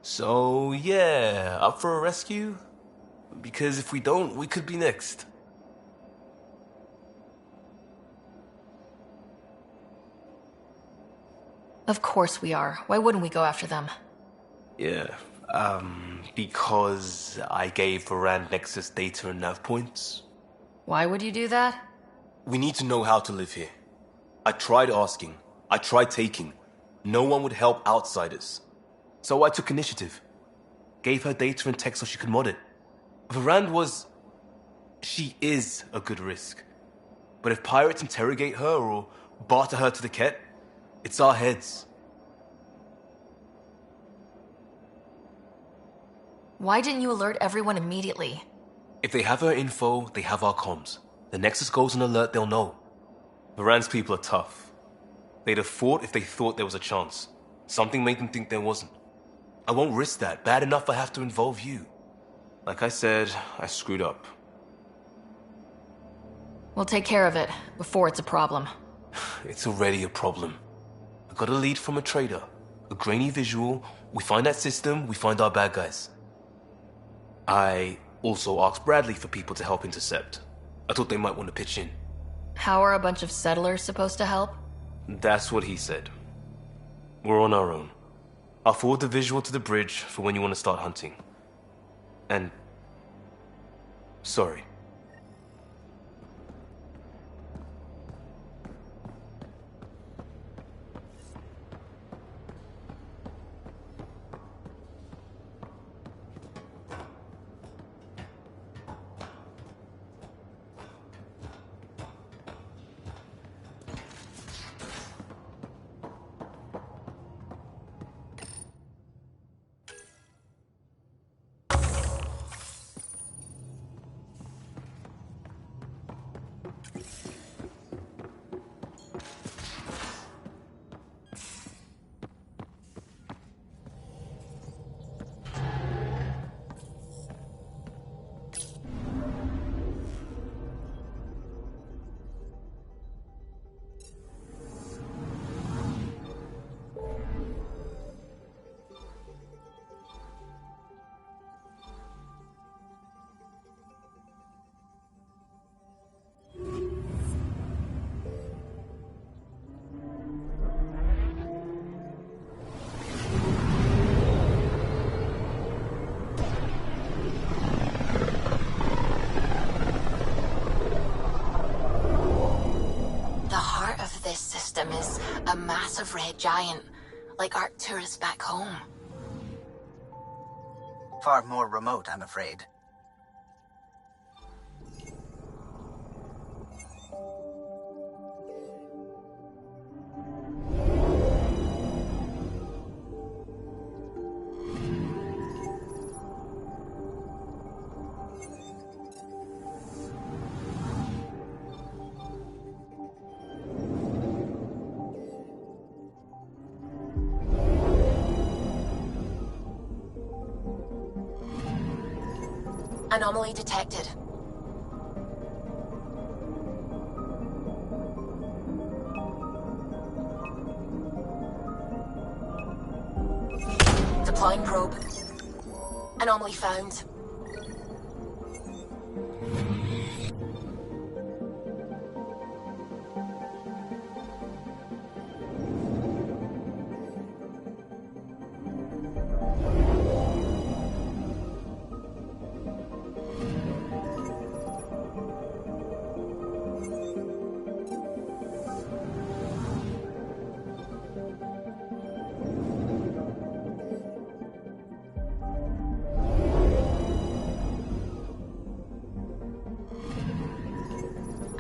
So, yeah, up for a rescue? Because if we don't, we could be next. Of course we are. Why wouldn't we go after them? Yeah, because I gave Varand Nexus data and nav points. Why would you do that? We need to know how to live here. I tried asking. I tried taking. No one would help outsiders. So I took initiative. Gave her data and tech so she could mod it. Varand was... She is a good risk. But if pirates interrogate her or barter her to the Ket, it's our heads. Why didn't you alert everyone immediately? If they have her info, they have our comms. The Nexus goes on alert, they'll know. Varand's people are tough. They'd have fought if they thought there was a chance. Something made them think there wasn't. I won't risk that. Bad enough I have to involve you. Like I said, I screwed up. We'll take care of it before it's a problem. It's already a problem. I got a lead from a trader. A grainy visual. We find that system, we find our bad guys. I also asked Bradley for people to help intercept. I thought they might want to pitch in. How are a bunch of settlers supposed to help? That's what he said. We're on our own. I'll forward the visual to the bridge for when you want to start hunting. And... sorry. Is a massive red giant, like Arcturus back home. Far more remote, I'm afraid. Anomaly detected. Deploying probe. Anomaly found.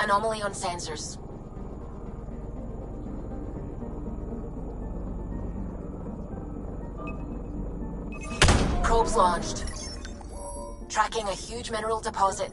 Anomaly on sensors. Probes launched. Tracking a huge mineral deposit.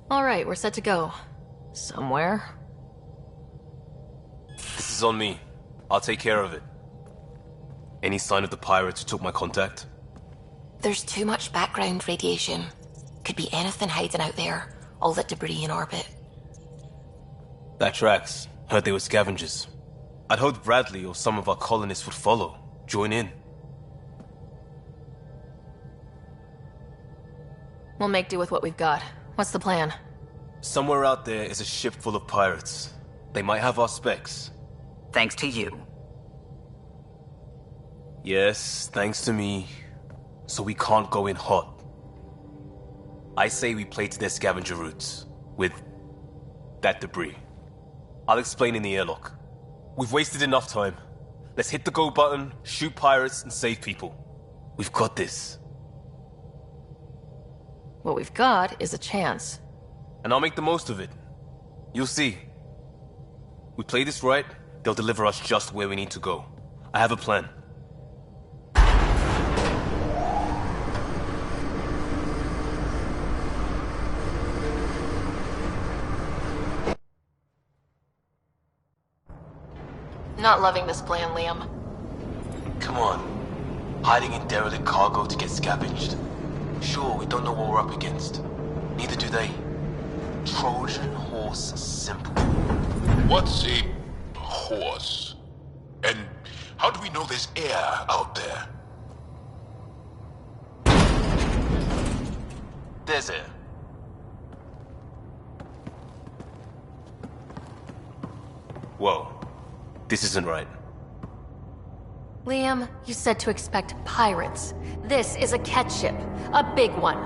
Alright, we're set to go. Somewhere. This is on me. I'll take care of it. Any sign of the pirates who took my contact? There's too much background radiation. Could be anything hiding out there. All that debris in orbit. That tracks. Heard they were scavengers. I'd hoped Bradley or some of our colonists would follow. Join in. We'll make do with what we've got. What's the plan? Somewhere out there is a ship full of pirates. They might have our specs. Thanks to you. Yes, thanks to me. So we can't go in hot. I say we play to their scavenger routes. With that debris. I'll explain in the airlock. We've wasted enough time. Let's hit the go button, shoot pirates, and save people. We've got this. What we've got is a chance. And I'll make the most of it. You'll see. We play this right, they'll deliver us just where we need to go. I have a plan. Not loving this plan, Liam. Come on. Hiding in derelict cargo to get scavenged. Sure, we don't know what we're up against. Neither do they. Trojan horse simple. What's a horse? And how do we know there's air out there? There's air. Whoa. This isn't right. Liam, you said to expect pirates. This is a catch ship. A big one.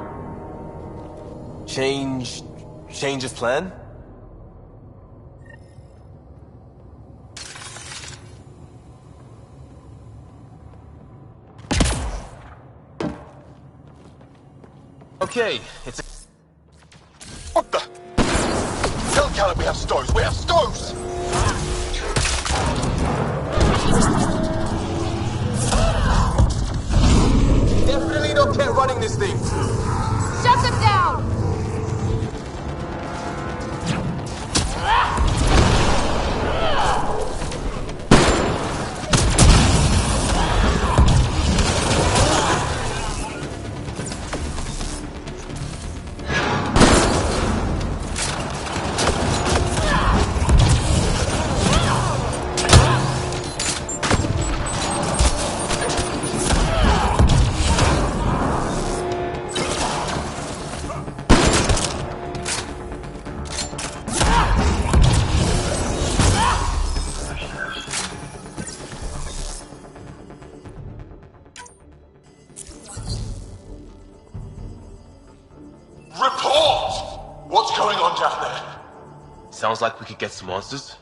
Change of plan? Okay, it's a... What the? Tell Callum we have stoves! We have stoves! Definitely not care running this thing. Shut them down! Sounds like we could get some answers.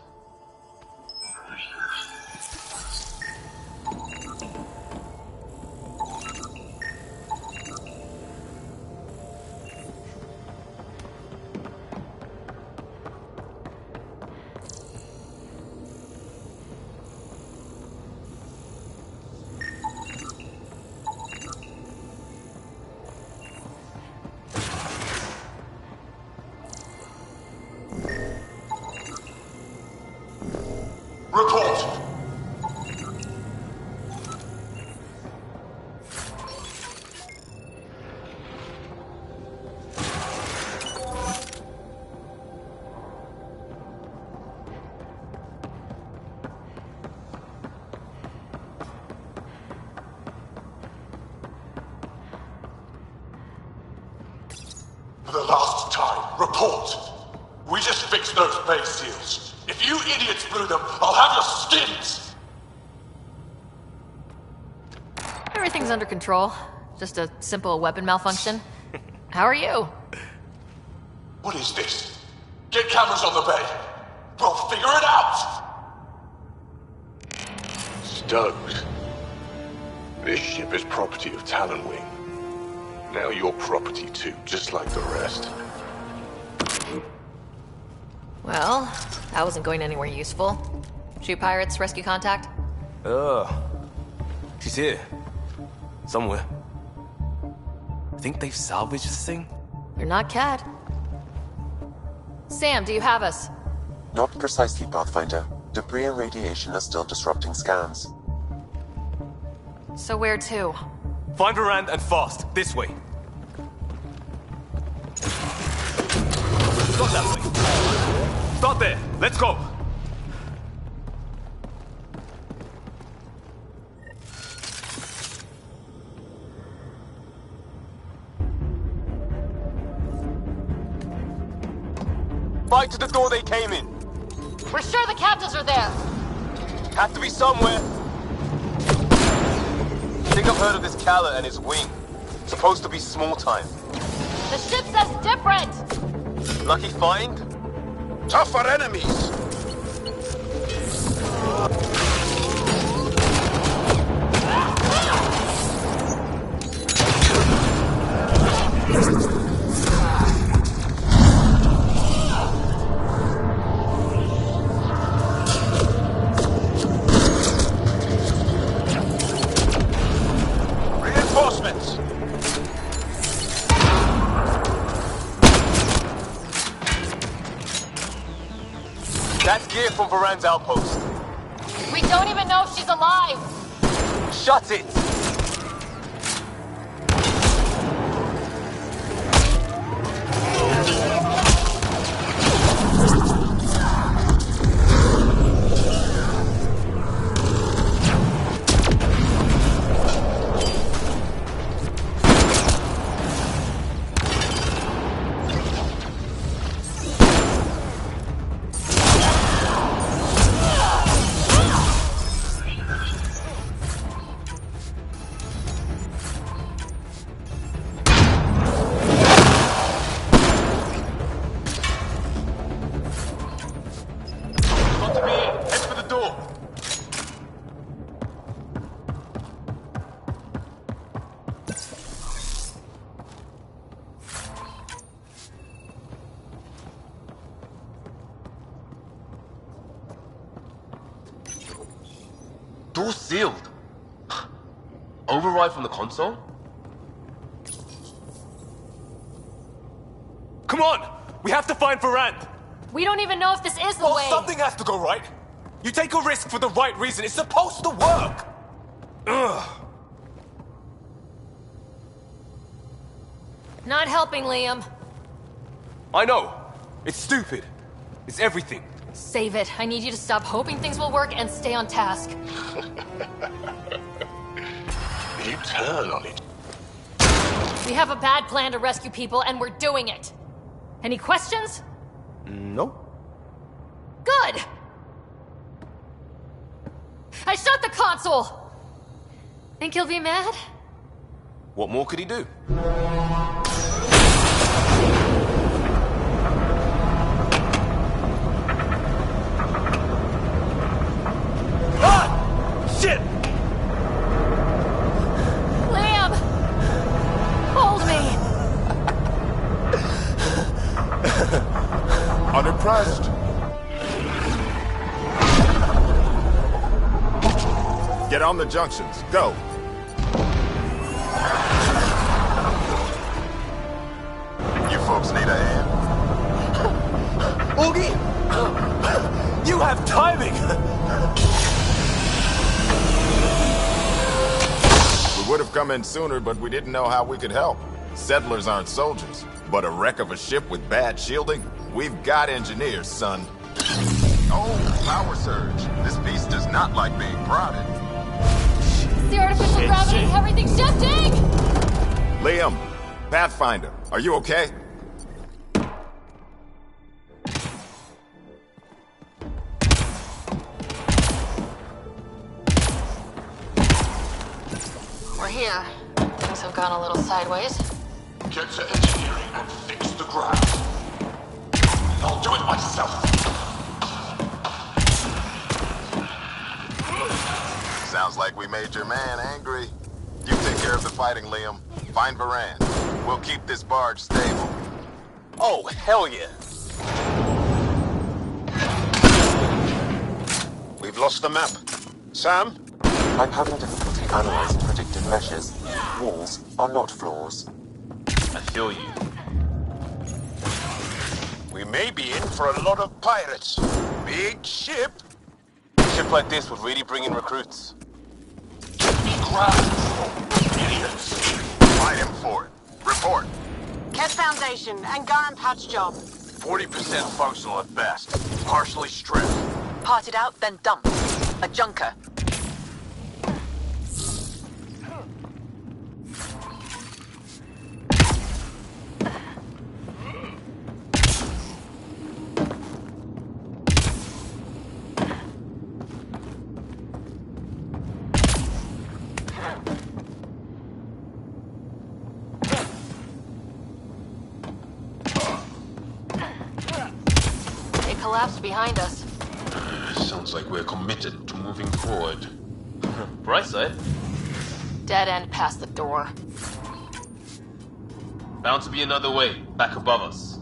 For the last time, report! We just fixed those bay seals. If you idiots blew them, I'll have your skins! Everything's under control. Just a simple weapon malfunction. How are you? What is this? Get cameras on the bay. We'll figure it out! Stoked. This ship is property of Talonwing. Now you're property too, just like the rest. Well, that wasn't going anywhere useful. Shoot pirates, rescue contact? She's here. Somewhere. I think they've salvaged this thing? You're not Cad. Sam, do you have us? Not precisely, Pathfinder. Debris and radiation are still disrupting scans. So where to? Find Varand and fast. This way. Not that way. Start there. Let's go. Fight to the door they came in. We're sure the captives are there. Has to be somewhere. I think I've heard of this Kala and his wing. Supposed to be small time. The ship says different! Lucky find? Tougher enemies! Reinforcements! That's gear from Varand's outpost. We don't even know if she's alive! Shut it! Door sealed. Override from the console? Come on! We have to find Varand! We don't even know if this is the way! Something has to go right! You take a risk for the right reason. It's supposed to work! Ugh. Not helping, Liam. I know. It's stupid. It's everything. Save it. I need you to stop hoping things will work and stay on task. You turn on it. We have a bad plan to rescue people, and we're doing it. Any questions? No. Good! I shut the console! Think he'll be mad? What more could he do? Shit! Liam! Hold me! Unimpressed. Get on the junctions. Go. You folks need a hand? Augie! You have timing! We would have come in sooner, but we didn't know how we could help. Settlers aren't soldiers, but a wreck of a ship with bad shielding? We've got engineers, son. Oh, power surge. This beast does not like being prodded. The artificial gravity, everything's shifting! Liam, Pathfinder, are you okay? We're here. Things have gone a little sideways. Get to engineering and fix the grass. I'll do it myself. Sounds like we made your man angry. You take care of the fighting, Liam. Find Varand. We'll keep this barge stable. Oh, hell yeah. We've lost the map. Sam? I'm having difficulty analyzing predicted meshes. Walls are not floors. I feel you. We may be in for a lot of pirates. Big ship. A ship like this would really bring in recruits. Idiots. Fight him for it. Report. Ket Foundation, Angaran patch job. 40% functional at best. Partially stripped. Parted out, then dumped. A junker. Collapsed behind us. Sounds like we're committed to moving forward. Bright side. Dead end past the door. Bound to be another way, back above us.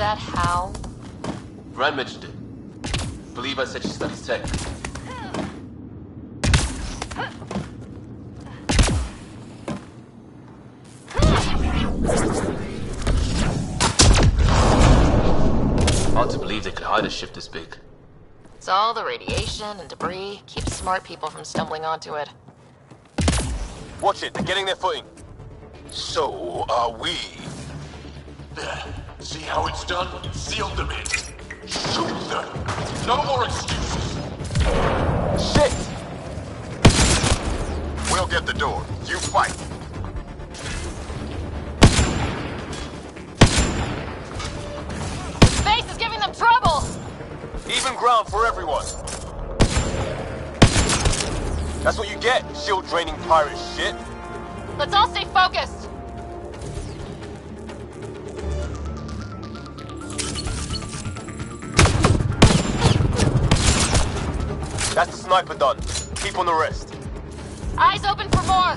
How? Brand mentioned it. Believe I said she studies tech. Hard to believe they could hide a ship this big. It's all the radiation and debris. Keeps smart people from stumbling onto it. Watch it, they're getting their footing. So are we. There. See how it's done? Seal them in. Shoot them. No more excuses. Shit! We'll get the door. You fight. Space is giving them trouble! Even ground for everyone. That's what you get, shield-draining pirate shit. Let's all stay focused. That's the sniper done. Keep on the rest. Eyes open for more!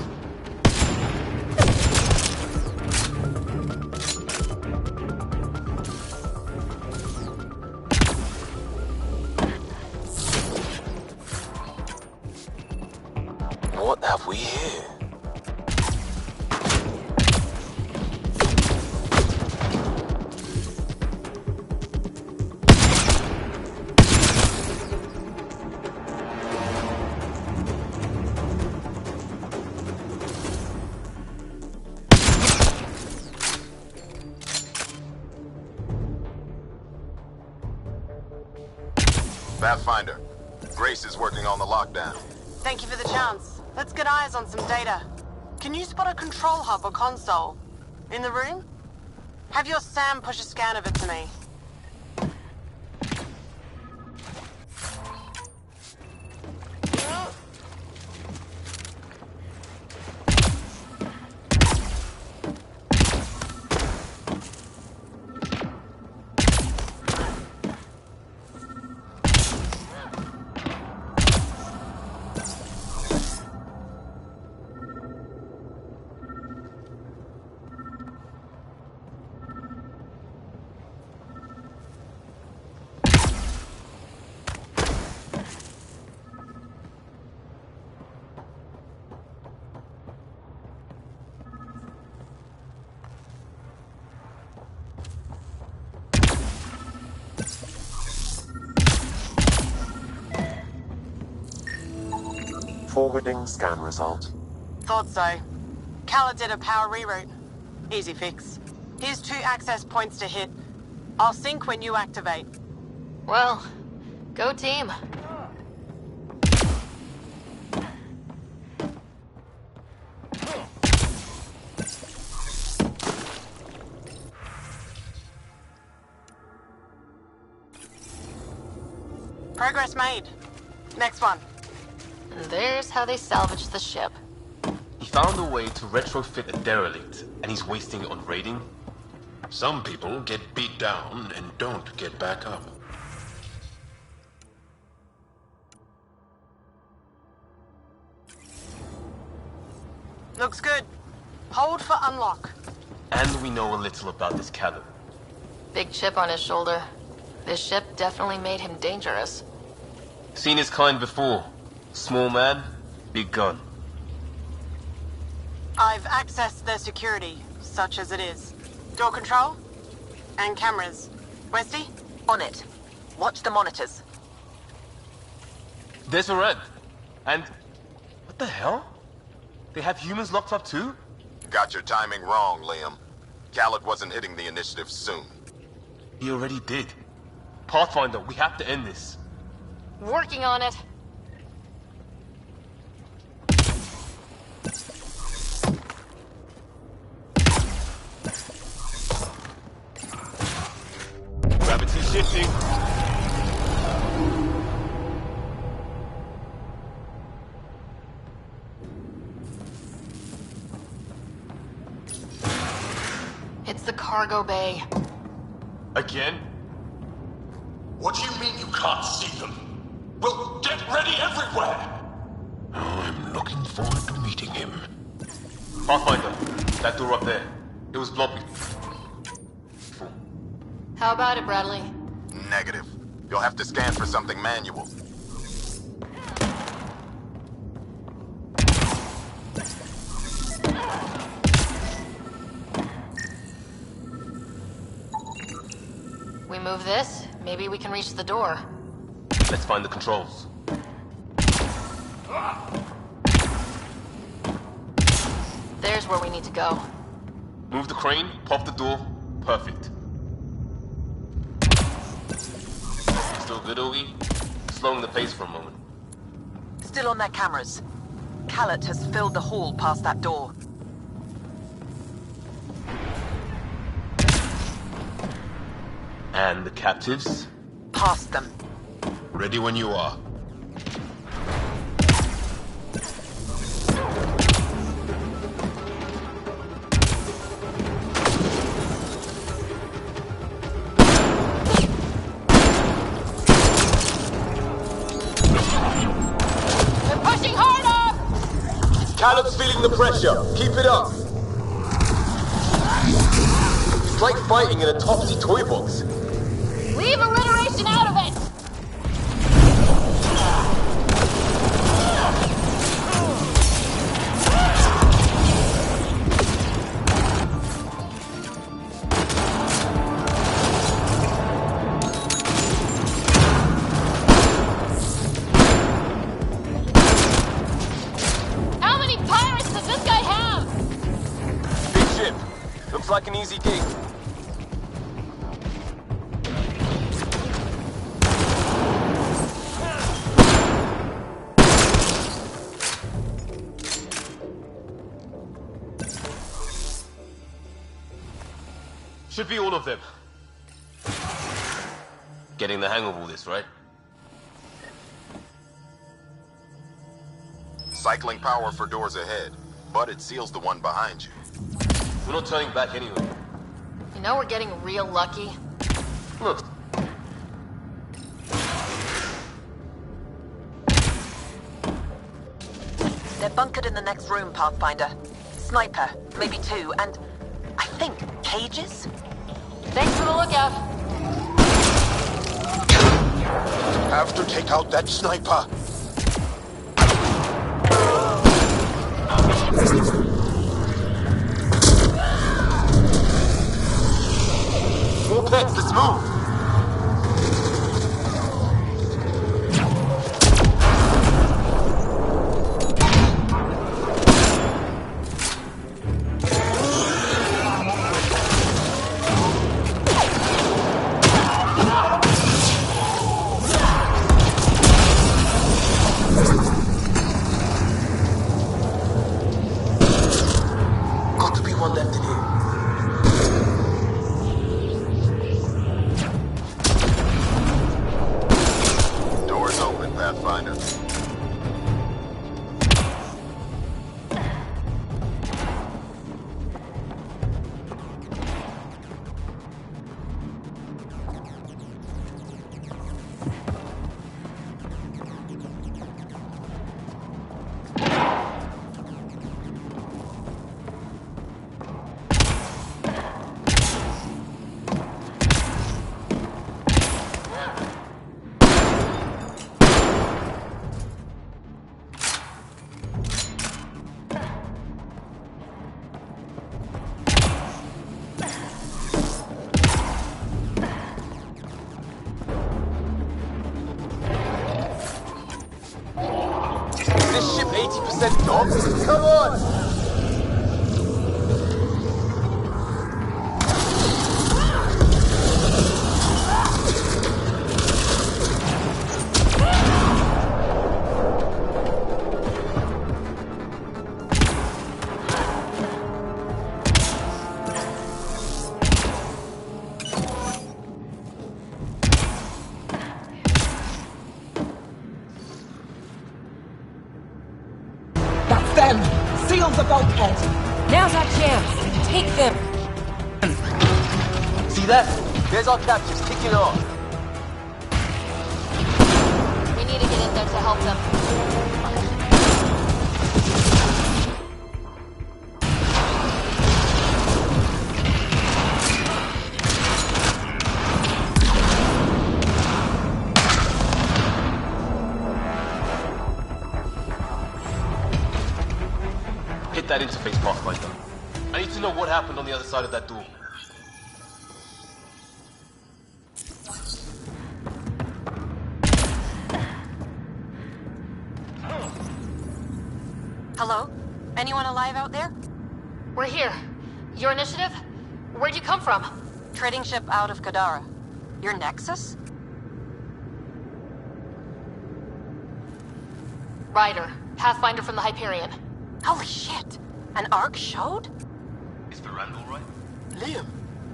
What have we here? Pathfinder, Grace is working on the lockdown. Thank you for the chance. Let's get eyes on some data. Can you spot a control hub or console? In the room? Have your Sam push a scan of it to me. Forwarding scan result. Thought so. Kala did a power reroute. Easy fix. Here's 2 access points to hit. I'll sync when you activate. Well, go team. Progress made. Next one. And there's how they salvaged the ship. He found a way to retrofit a derelict, and he's wasting it on raiding? Some people get beat down and don't get back up. Looks good. Hold for unlock. And we know a little about this Callum. Big chip on his shoulder. This ship definitely made him dangerous. Seen his kind before. Small man, big gun. I've accessed their security, such as it is. Door control? And cameras. Westy? On it. Watch the monitors. There's a red. And... what the hell? They have humans locked up too? Got your timing wrong, Liam. Khaled wasn't hitting the initiative soon. He already did. Pathfinder, we have to end this. Working on it. Gravity shifting. It's the cargo bay. Again? What do you mean you can't see them? Well, get ready everywhere! I'm looking forward to meeting him. Pathfinder, that door up there. It was blocked. How about it, Bradley? Negative. You'll have to scan for something manual. We move this, maybe we can reach the door. Let's find the controls. There's where we need to go. Move the crane, pop the door. Perfect. Still good, Ogie? Slowing the pace for a moment. Still on their cameras. Khaled has filled the hall past that door. And the captives? Past them. Ready when you are. They're pushing harder! Callum's feeling the pressure. Keep it up. It's like fighting in a topsy toy box. Leave alliteration out of it! How many pirates does this guy have? Big ship. Looks like an easy gig. Should be all of them. Getting the hang of all this, right? Cycling power for doors ahead, but it seals the one behind you. We're not turning back anyway. You know we're getting real lucky. Look. They're bunkered in the next room, Pathfinder. Sniper, maybe two, and I think cages? Thanks for the lookout. Have to take out that sniper. More pets, let's move! Got to be one left in here. 80% dogs? Come on! The bulkhead. Now's our chance. Take them. See that? There's our captives kicking off. We need to get in there to help them. Hit that interface, Pathfinder. I need to know what happened on the other side of that door. Hello? Anyone alive out there? We're here. Your initiative? Where'd you come from? Trading ship out of Kadara. Your Nexus? Ryder, Pathfinder from the Hyperion. Holy shit! An Ark showed? Is Miranda all right? Liam,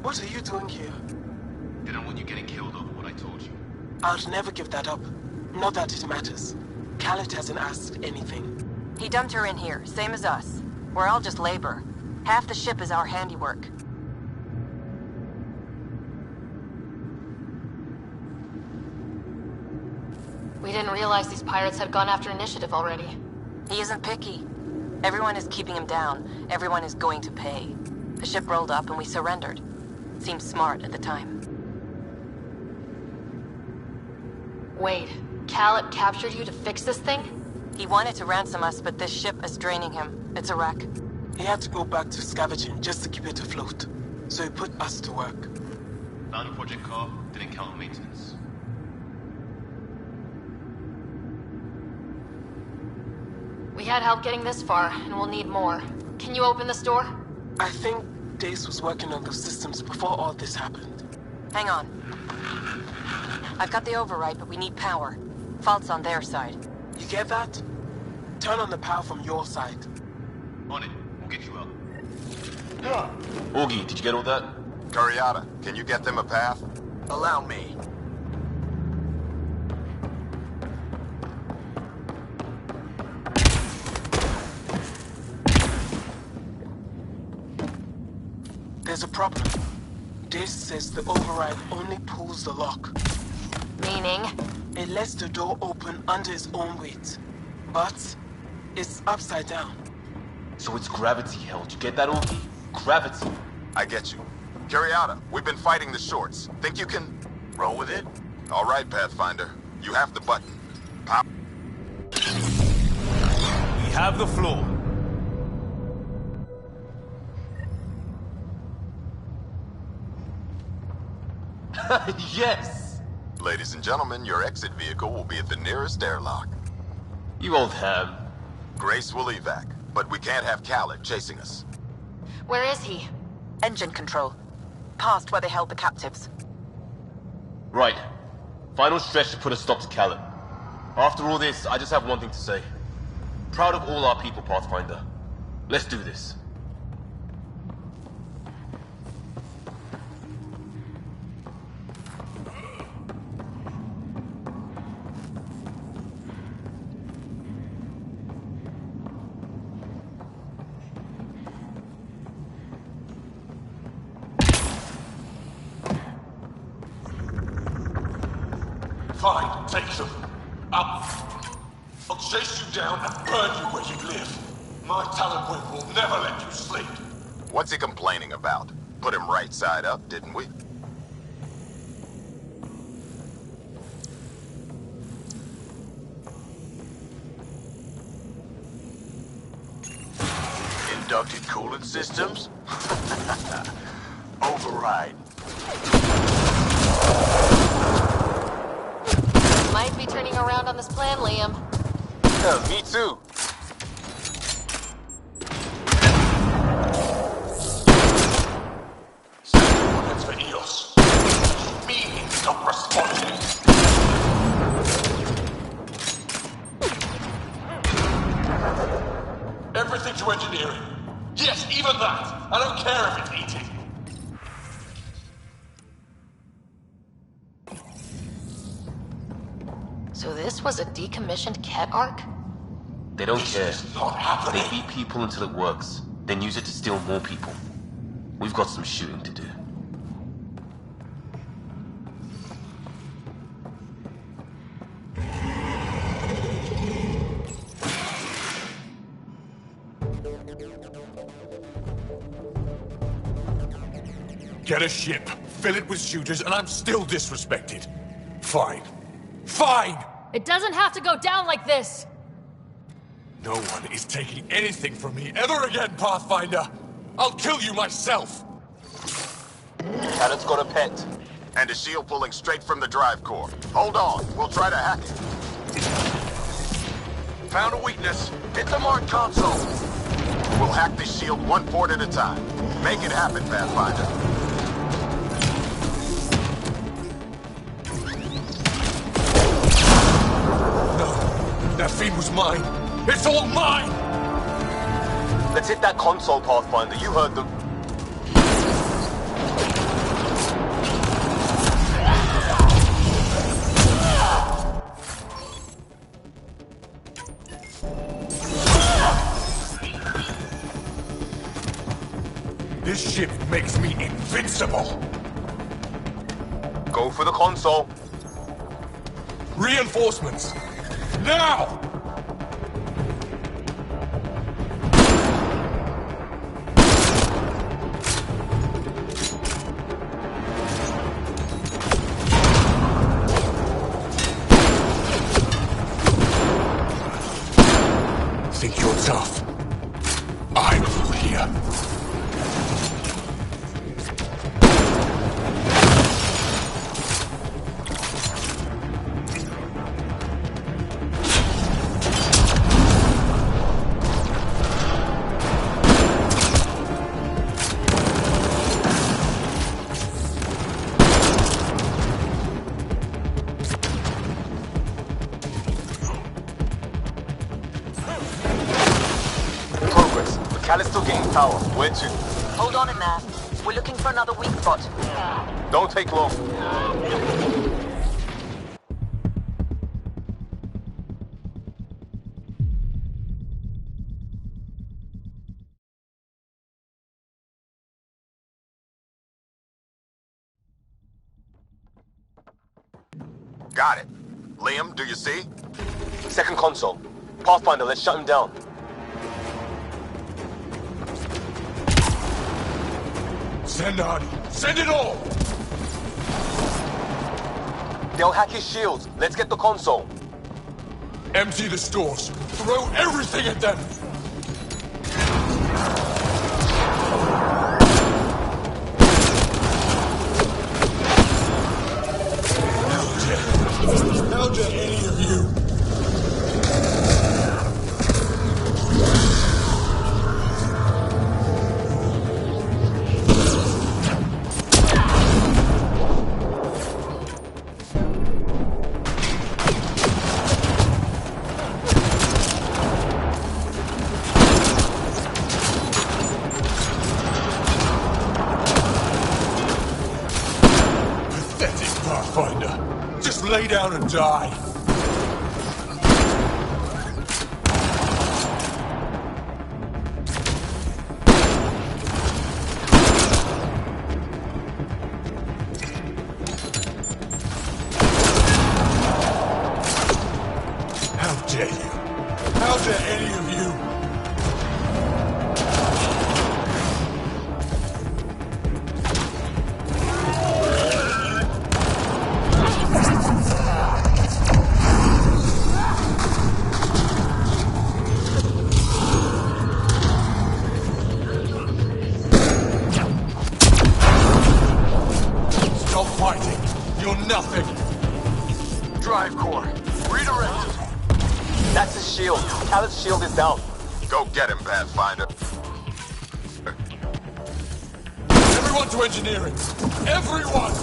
what are you doing here? Didn't want you getting killed over what I told you. I'll never give that up. Not that it matters. Khaled hasn't asked anything. He dumped her in here, same as us. We're all just labor. Half the ship is our handiwork. We didn't realize these pirates had gone after initiative already. He isn't picky. Everyone is keeping him down. Everyone is going to pay. The ship rolled up and we surrendered. Seemed smart at the time. Wait, Khaled captured you to fix this thing? He wanted to ransom us, but this ship is draining him. It's a wreck. He had to go back to scavenging just to keep it afloat. So he put us to work. Found a project car, didn't count on maintenance. We had help getting this far, and we'll need more. Can you open this door? I think Dace was working on those systems before all this happened. Hang on. I've got the override, but we need power. Fault's on their side. You get that? Turn on the power from your side. On it. We'll get you out. Augie, did you get all that? Curiata, can you get them a path? Allow me. There's a problem. Dace says the override only pulls the lock. Meaning? It lets the door open under its own weight. But it's upside down. So it's gravity held. You get that, Augie? Gravity. I get you. Curiata, we've been fighting the shorts. Think you can roll with it? All right, Pathfinder. You have the button. Pop. We have the floor. Yes! Ladies and gentlemen, your exit vehicle will be at the nearest airlock. You old ham. Grace will evac, but we can't have Khaled chasing us. Where is he? Engine control. Past where they held the captives. Right. Final stretch to put a stop to Khaled. After all this, I just have one thing to say. Proud of all our people, Pathfinder. Let's do this. Fine, take them. I'll chase you down and burn you where you live. My Talonwyn will never let you sleep. What's he complaining about? Put him right side up, didn't we? Inducted coolant systems? Override. Might be turning around on this plan, Liam. Yeah, me too. to engineering. Yes, even that. I don't care if it needs it. So this was a decommissioned Ket arc? They don't care. They beat people until it works, then use it to steal more people. We've got some shooting to do. Get a ship, fill it with shooters, and I'm still disrespected. Fine. Fine! It doesn't have to go down like this! No one is taking anything from me ever again, Pathfinder! I'll kill you myself! Cannon's got a pet. And a shield pulling straight from the drive core. Hold on, we'll try to hack it. Found a weakness. Hit the mark console. We'll hack this shield one port at a time. Make it happen, Pathfinder. That feed was mine. It's all mine! Let's hit that console, Pathfinder. You heard them. This ship makes me invincible. Go for the console. Reinforcements! Now! Think you're tough? I rule here. Where to? Hold on in there. We're looking for another weak spot. Don't take long. Got it. Liam, do you see? Second console. Pathfinder, let's shut him down. Send Artie. Send it all! They'll hack his shields. Let's get the console. Empty the stores. Throw everything at them! How dare any of you? Lay down and die. How dare you? How dare any of you? Shield is down. Go get him, Pathfinder. Everyone to engineering! Everyone!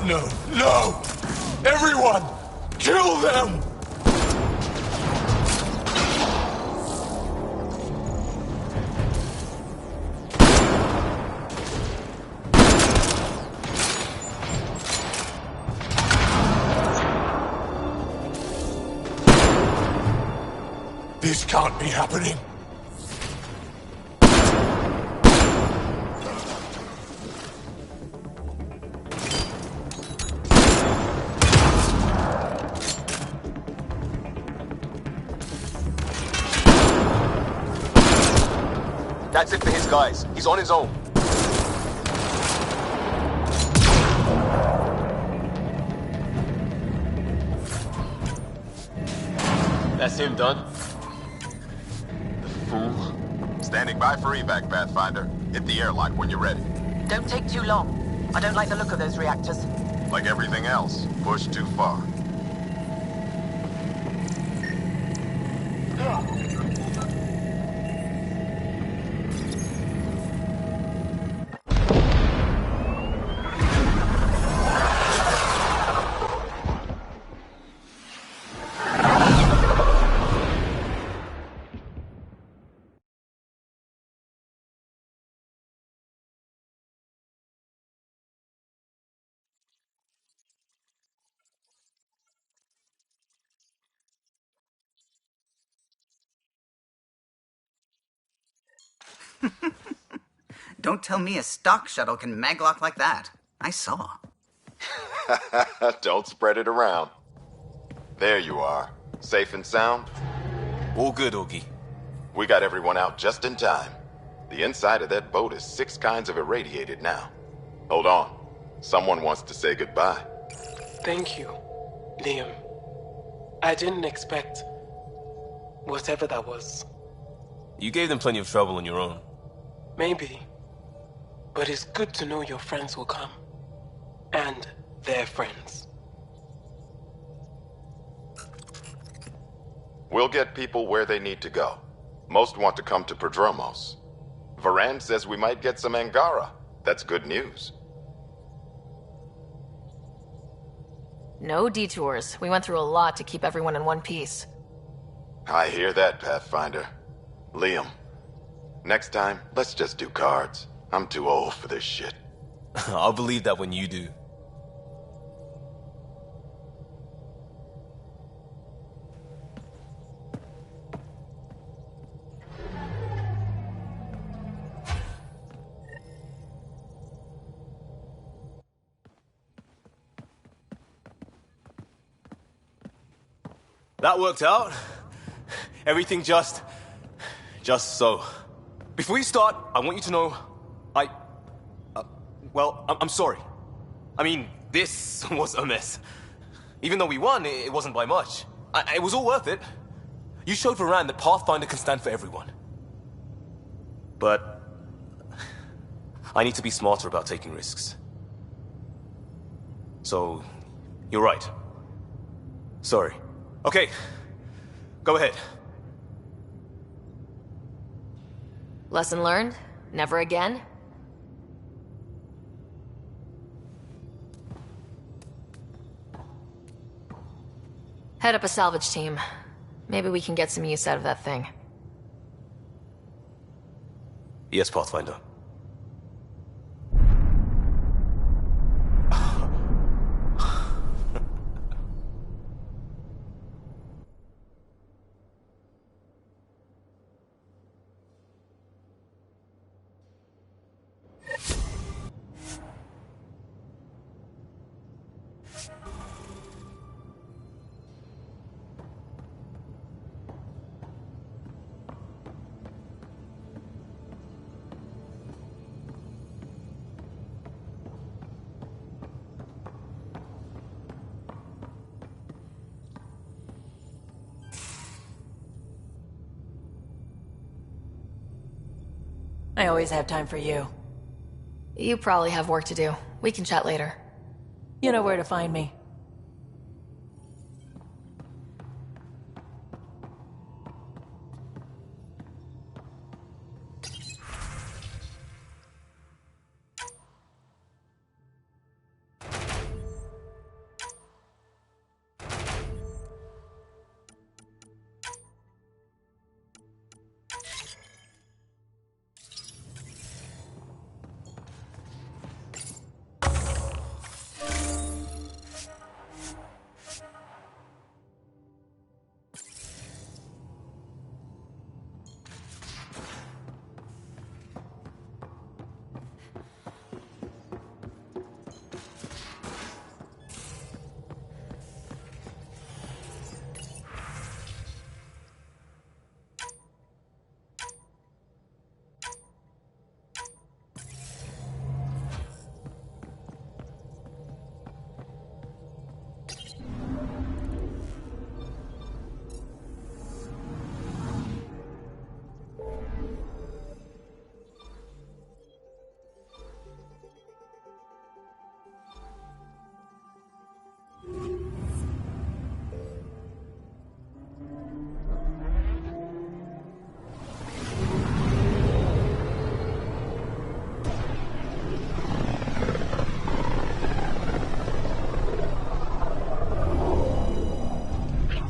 No, no! Everyone! Kill them! This can't be happening. That's it for his guys. He's on his own. That's him done. The fool. Standing by for evac, Pathfinder. Hit the airlock when you're ready. Don't take too long. I don't like the look of those reactors. Like everything else, push too far. Don't tell me a stock shuttle can maglock like that. I saw. Don't spread it around. There you are. Safe and sound? All good, Augie. We got everyone out just in time. The inside of that boat is 6 kinds of irradiated now. Hold on. Someone wants to say goodbye. Thank you, Liam. I didn't expect whatever that was. You gave them plenty of trouble on your own. Maybe. But it's good to know your friends will come. And their friends. We'll get people where they need to go. Most want to come to Prodromos. Varan says we might get some Angara. That's good news. No detours. We went through a lot to keep everyone in one piece. I hear that, Pathfinder. Liam, next time, let's just do cards. I'm too old for this shit. I'll believe that when you do. That worked out. Everything just so. Before you start, I want you to know, I'm sorry. I mean, this was a mess. Even though we won, it wasn't by much. It was all worth it. You showed Varan that Pathfinder can stand for everyone. But I need to be smarter about taking risks. So, you're right. Sorry. Okay, go ahead. Lesson learned? Never again? Head up a salvage team. Maybe we can get some use out of that thing. Yes, Pathfinder. I always have time for you. You probably have work to do. We can chat later. You know where to find me.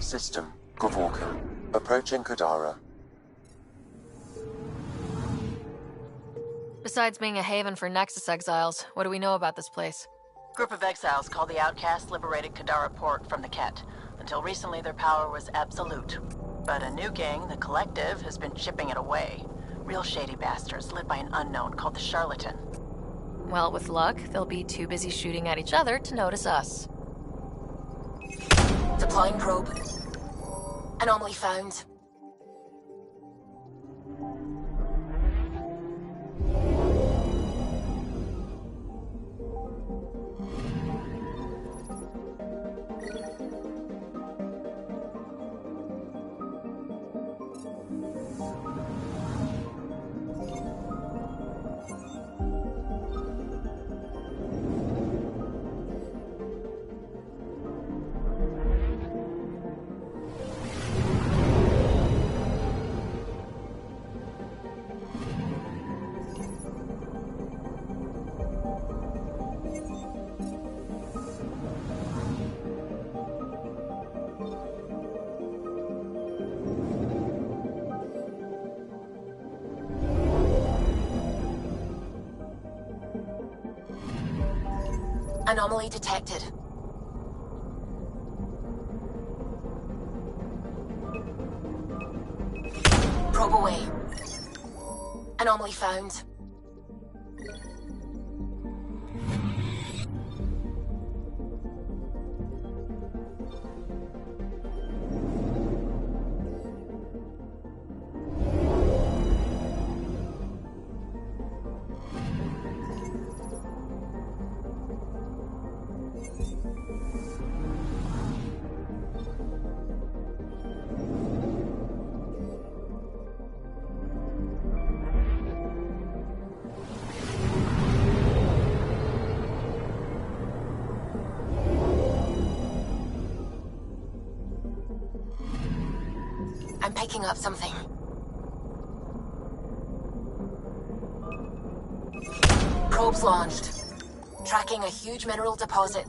System, Kevorkin. Approaching Kadara. Besides being a haven for Nexus exiles, what do we know about this place? Group of exiles called the Outcasts liberated Kadara Port from the Ket. Until recently, their power was absolute. But a new gang, the Collective, has been chipping it away. Real shady bastards led by an unknown called the Charlatan. Well, with luck, they'll be too busy shooting at each other to notice us. Deploying probe. Anomaly found. Anomaly detected. Probe away. Anomaly found. I'm picking up something. Probes launched. Tracking a huge mineral deposit.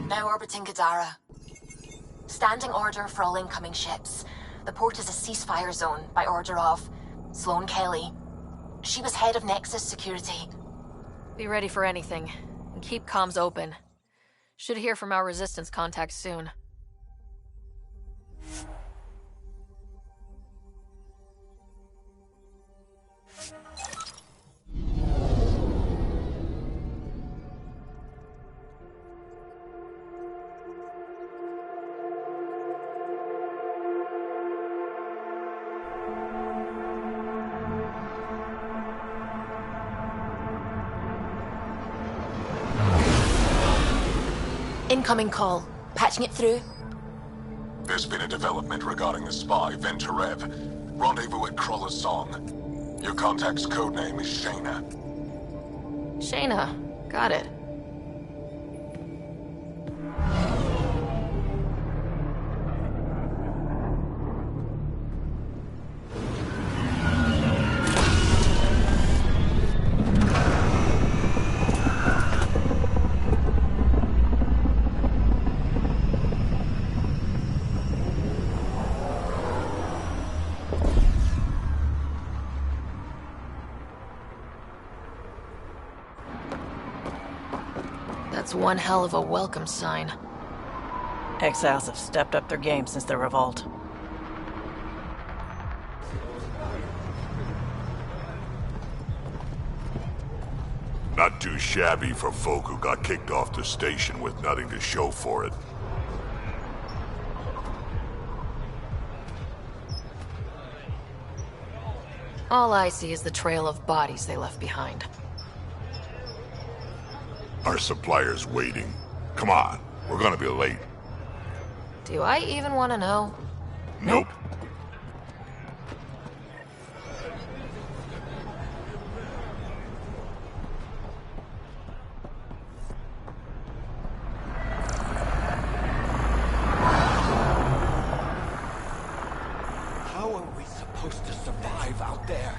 Now orbiting Kadara. Standing order for all incoming ships. The port is a ceasefire zone by order of Sloane Kelly. She was head of Nexus security. Be ready for anything, and keep comms open. Should hear from our resistance contacts soon. Incoming call. Patching it through. There's been a development regarding the spy, Venturev. Rendezvous at Kroller's Song. Your contact's codename is Shayna. Shayna. Got it. That's one hell of a welcome sign. Exiles have stepped up their game since the revolt. Not too shabby for folk who got kicked off the station with nothing to show for it. All I see is the trail of bodies they left behind. Our supplier's waiting. Come on, we're gonna be late. Do I even want to know? Nope. How are we supposed to survive out there?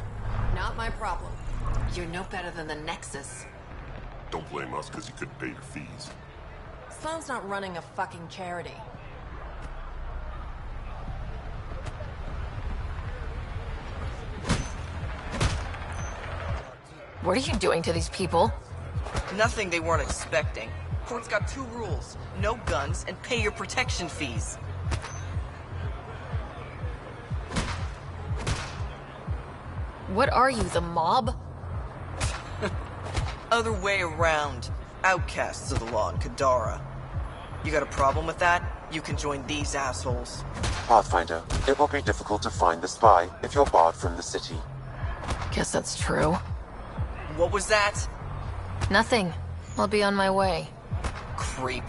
Not my problem. You're no better than the Nexus. Don't blame us because you couldn't pay your fees. Sloan's not running a fucking charity. What are you doing to these people? Nothing they weren't expecting. Court's got 2 rules. No guns, and pay your protection fees. What are you, the mob? Other way around. Outcasts of the law in Kadara. You got a problem with that? You can join these assholes. Pathfinder, it will be difficult to find the spy if you're barred from the city. Guess that's true. What was that? Nothing. I'll be on my way. Creep.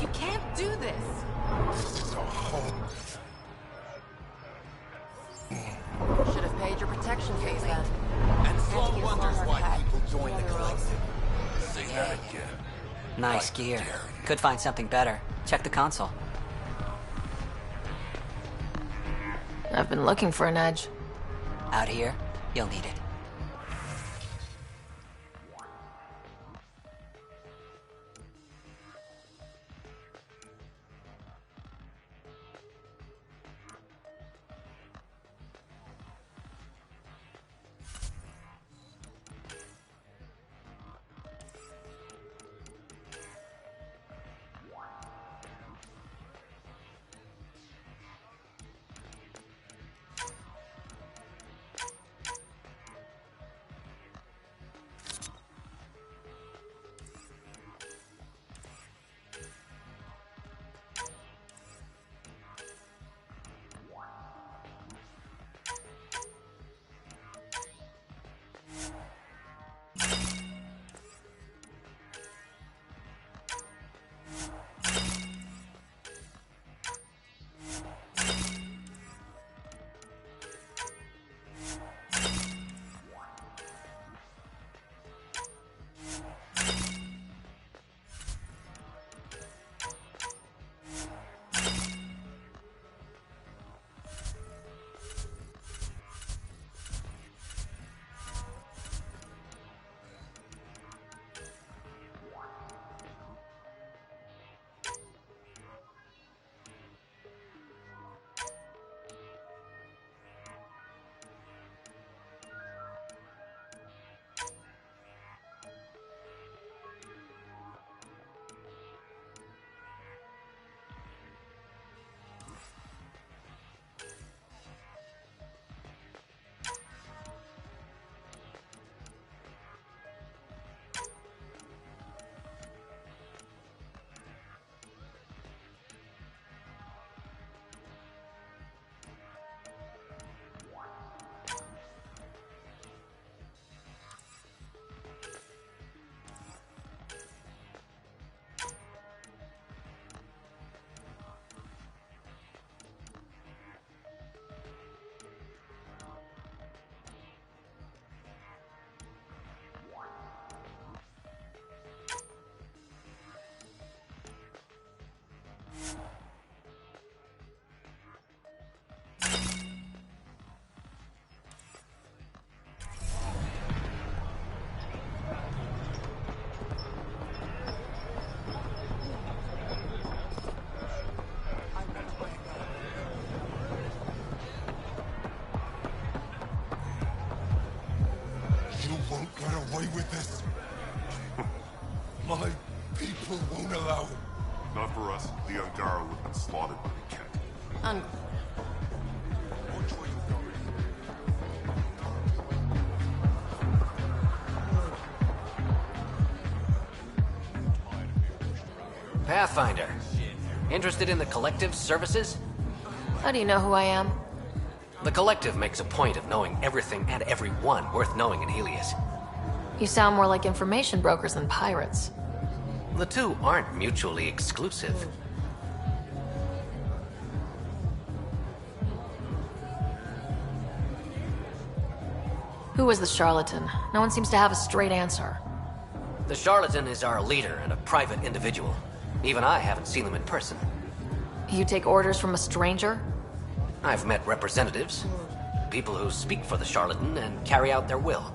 You can't do this. This is our home. Should have paid your protection fees then. And Sloan wonders why people join the collective. Say that again. Nice gear. Could find something better. Check the console. I've been looking for an edge. Out here, you'll need it. Get away with this. My people won't allow it. Not for us. The Angara would have been slaughtered by the cat. Pathfinder. Interested in the Collective's services? How do you know who I am? The Collective makes a point of knowing everything and everyone worth knowing in Helios. You sound more like information brokers than pirates. The two aren't mutually exclusive. Who was the charlatan? No one seems to have a straight answer. The charlatan is our leader and a private individual. Even I haven't seen him in person. You take orders from a stranger? I've met representatives. People who speak for the charlatan and carry out their will.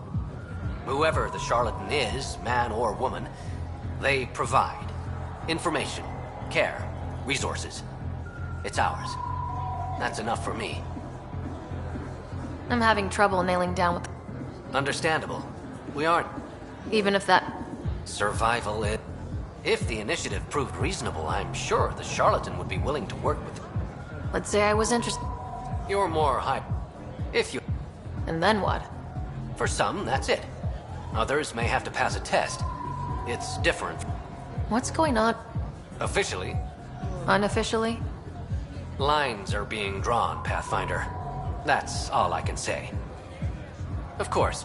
Whoever the charlatan is, man or woman, they provide information, care, resources. It's ours. That's enough for me. I'm having trouble nailing down what Understandable. We aren't... Even if that... Survival, If the initiative proved reasonable, I'm sure the charlatan would be willing to work with... Let's say I was interested... You're more hype. If you... And then what? For some, that's it. Others may have to pass a test. It's different. What's going on? Officially. Unofficially? Lines are being drawn, Pathfinder. That's all I can say. Of course,